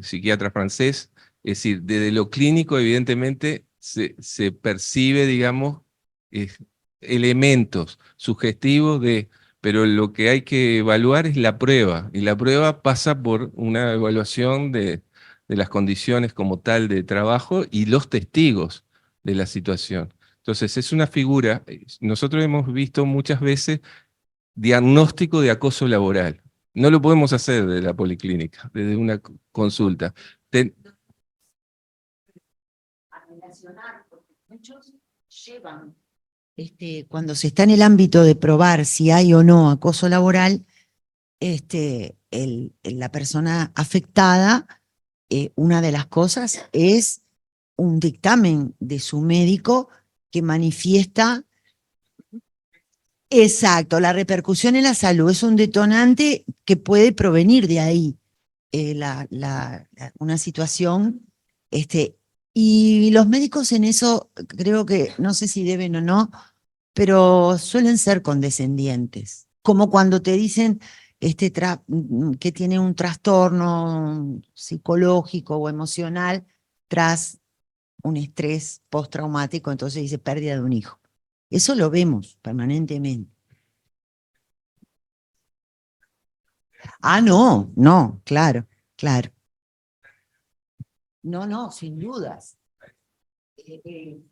psiquiatra francés, es decir, desde lo clínico evidentemente se percibe, digamos, eh, elementos sugestivos pero lo que hay que evaluar es la prueba, y la prueba pasa por una evaluación de las condiciones como tal de trabajo y los testigos de la situación. Entonces, es una figura, nosotros hemos visto muchas veces diagnóstico de acoso laboral. No lo podemos hacer desde la policlínica, desde una consulta. Muchos llevan, cuando se está en el ámbito de probar si hay o no acoso laboral, la persona afectada, una de las cosas es un dictamen de su médico que manifiesta, exacto, la repercusión en la salud es un detonante que puede provenir de ahí, una situación, y los médicos en eso creo que, no sé si deben o no, pero suelen ser condescendientes, como cuando te dicen que tiene un trastorno psicológico o emocional tras un estrés postraumático, entonces dice pérdida de un hijo. Eso lo vemos permanentemente. Ah, no, no, claro, claro. No, no, sin dudas. Sí.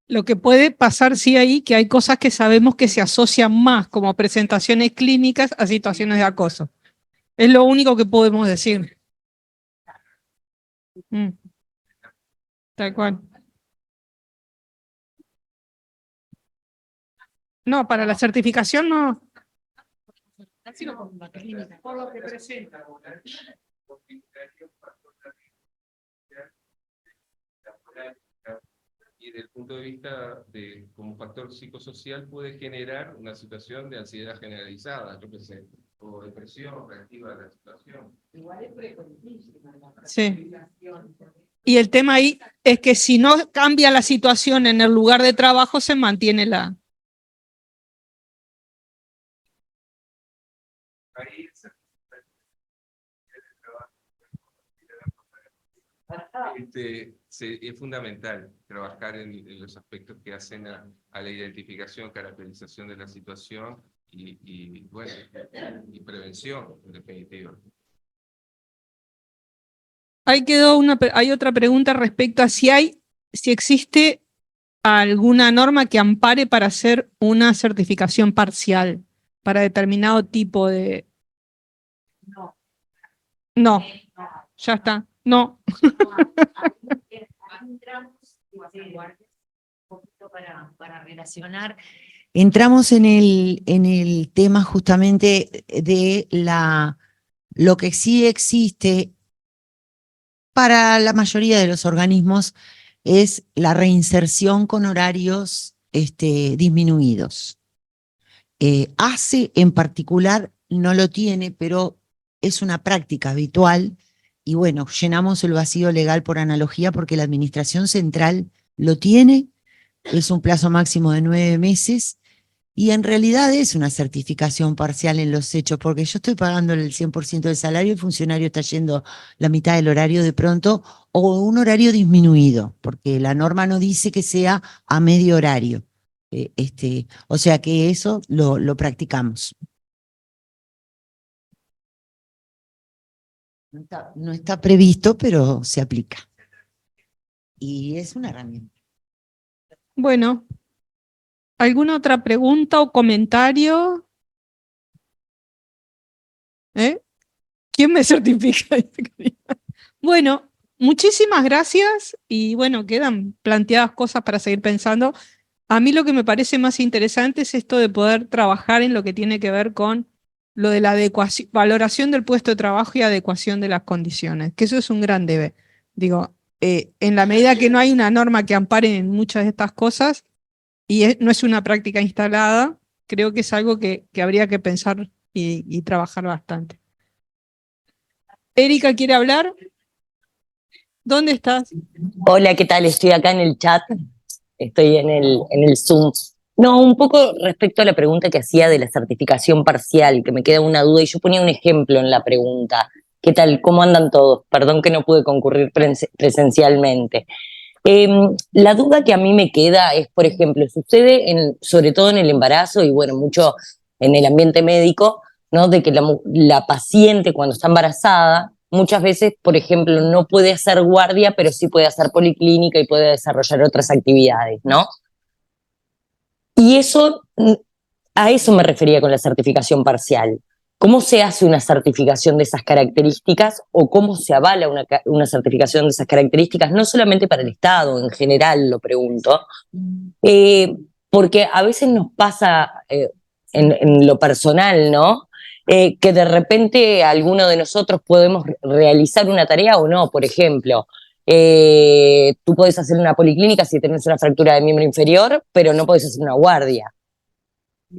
Lo que puede pasar, sí, ahí, que hay cosas que sabemos que se asocian más como presentaciones clínicas a situaciones de acoso. Es lo único que podemos decir. Tal cual. No, para la certificación no. Por lo que presenta. Y desde el punto de vista de como factor psicosocial puede generar una situación de ansiedad generalizada, yo qué sé, o depresión reactiva de la situación. Igual es frecuentísima la Sí. Y el tema ahí es que si no cambia la situación en el lugar de trabajo, se mantiene la... Es fundamental trabajar en los aspectos que hacen a la identificación, caracterización de la situación y prevención, en definitiva. Ahí quedó hay otra pregunta respecto a si existe alguna norma que ampare para hacer una certificación parcial para determinado tipo de... No, ya está, no. Para relacionar. Entramos en el tema justamente de lo que sí existe para la mayoría de los organismos es la reinserción con horarios disminuidos. ACE en particular no lo tiene, pero es una práctica habitual y bueno, llenamos el vacío legal por analogía porque la administración central lo tiene, es un plazo máximo de 9 meses y en realidad es una certificación parcial en los hechos porque yo estoy pagando el 100% del salario y el funcionario está yendo la mitad del horario de pronto o un horario disminuido, porque la norma no dice que sea a medio horario. O sea que eso lo practicamos. No está previsto, pero se aplica. Y es una herramienta. Bueno, ¿alguna otra pregunta o comentario? ¿Quién me certifica? Bueno, muchísimas gracias y bueno, quedan planteadas cosas para seguir pensando. A mí lo que me parece más interesante es esto de poder trabajar en lo que tiene que ver con lo de la valoración del puesto de trabajo y adecuación de las condiciones, que eso es un gran debe. Digo, en la medida que no hay una norma que ampare en muchas de estas cosas y no es una práctica instalada, creo que es algo que habría que pensar y trabajar bastante. Erika, ¿quiere hablar? ¿Dónde estás? Hola, ¿qué tal? Estoy acá en el chat, estoy en el Zoom. No, un poco respecto a la pregunta que hacía de la certificación parcial, que me queda una duda, y yo ponía un ejemplo en la pregunta. ¿Qué tal? ¿Cómo andan todos? Perdón que no pude concurrir presencialmente. La duda que a mí me queda es, por ejemplo, sucede sobre todo en el embarazo y bueno, mucho en el ambiente médico, ¿no? De que la paciente cuando está embarazada, muchas veces, por ejemplo, no puede hacer guardia, pero sí puede hacer policlínica y puede desarrollar otras actividades, ¿no? Y eso, a eso me refería con la certificación parcial. ¿Cómo se hace una certificación de esas características o cómo se avala una certificación de esas características? No solamente para el Estado, en general lo pregunto, porque a veces nos pasa en lo personal, ¿no? Que de repente alguno de nosotros podemos realizar una tarea o no, por ejemplo. Tú podés hacer una policlínica si tenés una fractura de miembro inferior, pero no podés hacer una guardia.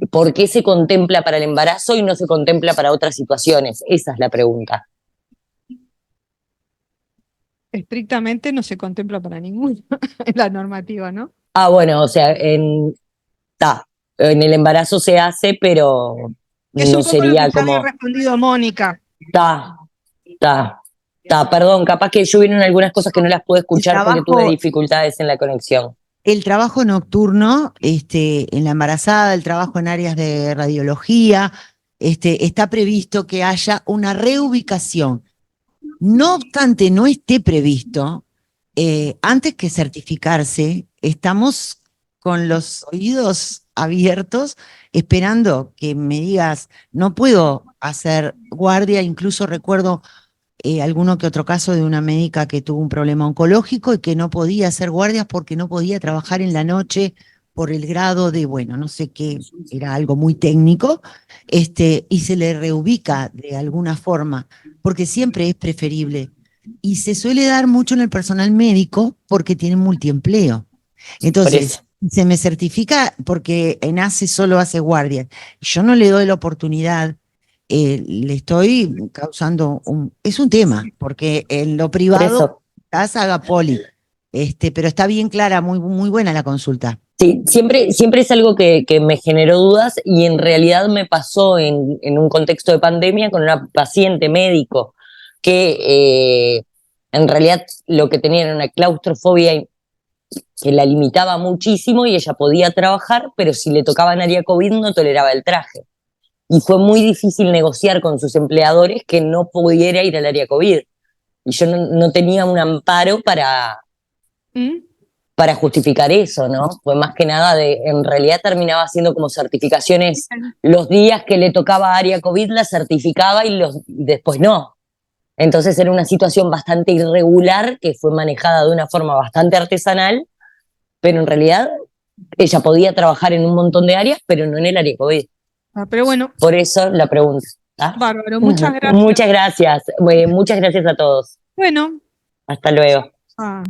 ¿Por qué se contempla para el embarazo y no se contempla para otras situaciones? Esa es la pregunta. Estrictamente no se contempla para ninguno en la normativa, ¿no? Ah, bueno, o sea, en el embarazo se hace, pero Es no un poco lo que sería ya había como... respondido Mónica. Perdón, capaz que yo vieron algunas cosas que no las pude escuchar porque tuve trabajo- dificultades en la conexión. El trabajo nocturno, en la embarazada, el trabajo en áreas de radiología, está previsto que haya una reubicación. No obstante, no esté previsto, antes que certificarse, estamos con los oídos abiertos, esperando que me digas, no puedo hacer guardia, incluso recuerdo alguno que otro caso de una médica que tuvo un problema oncológico y que no podía hacer guardias porque no podía trabajar en la noche por el grado de, bueno, no sé qué, era algo muy técnico, y se le reubica de alguna forma, porque siempre es preferible. Y se suele dar mucho en el personal médico porque tienen multiempleo. Por Entonces, eso. se me certifica porque en ACE solo hace guardias. Yo no le doy la oportunidad, le estoy causando es un tema, porque en lo Por privado, eso. casa haga poli, pero está bien clara, muy, muy buena la consulta. Sí, siempre es algo que me generó dudas y en realidad me pasó en un contexto de pandemia con una paciente médico que en realidad lo que tenía era una claustrofobia que la limitaba muchísimo y ella podía trabajar, pero si le tocaba en área COVID no toleraba el traje. Y fue muy difícil negociar con sus empleadores que no pudiera ir al área COVID. Y yo no tenía un amparo para justificar eso, ¿no? Fue más que nada en realidad terminaba haciendo como certificaciones, los días que le tocaba área COVID la certificaba y después no. Entonces era una situación bastante irregular que fue manejada de una forma bastante artesanal, pero en realidad ella podía trabajar en un montón de áreas, pero no en el área COVID. Pero bueno, Por eso la pregunta. bárbaro, muchas gracias. Muchas gracias. Muchas gracias a todos. Bueno, Hasta luego. ah.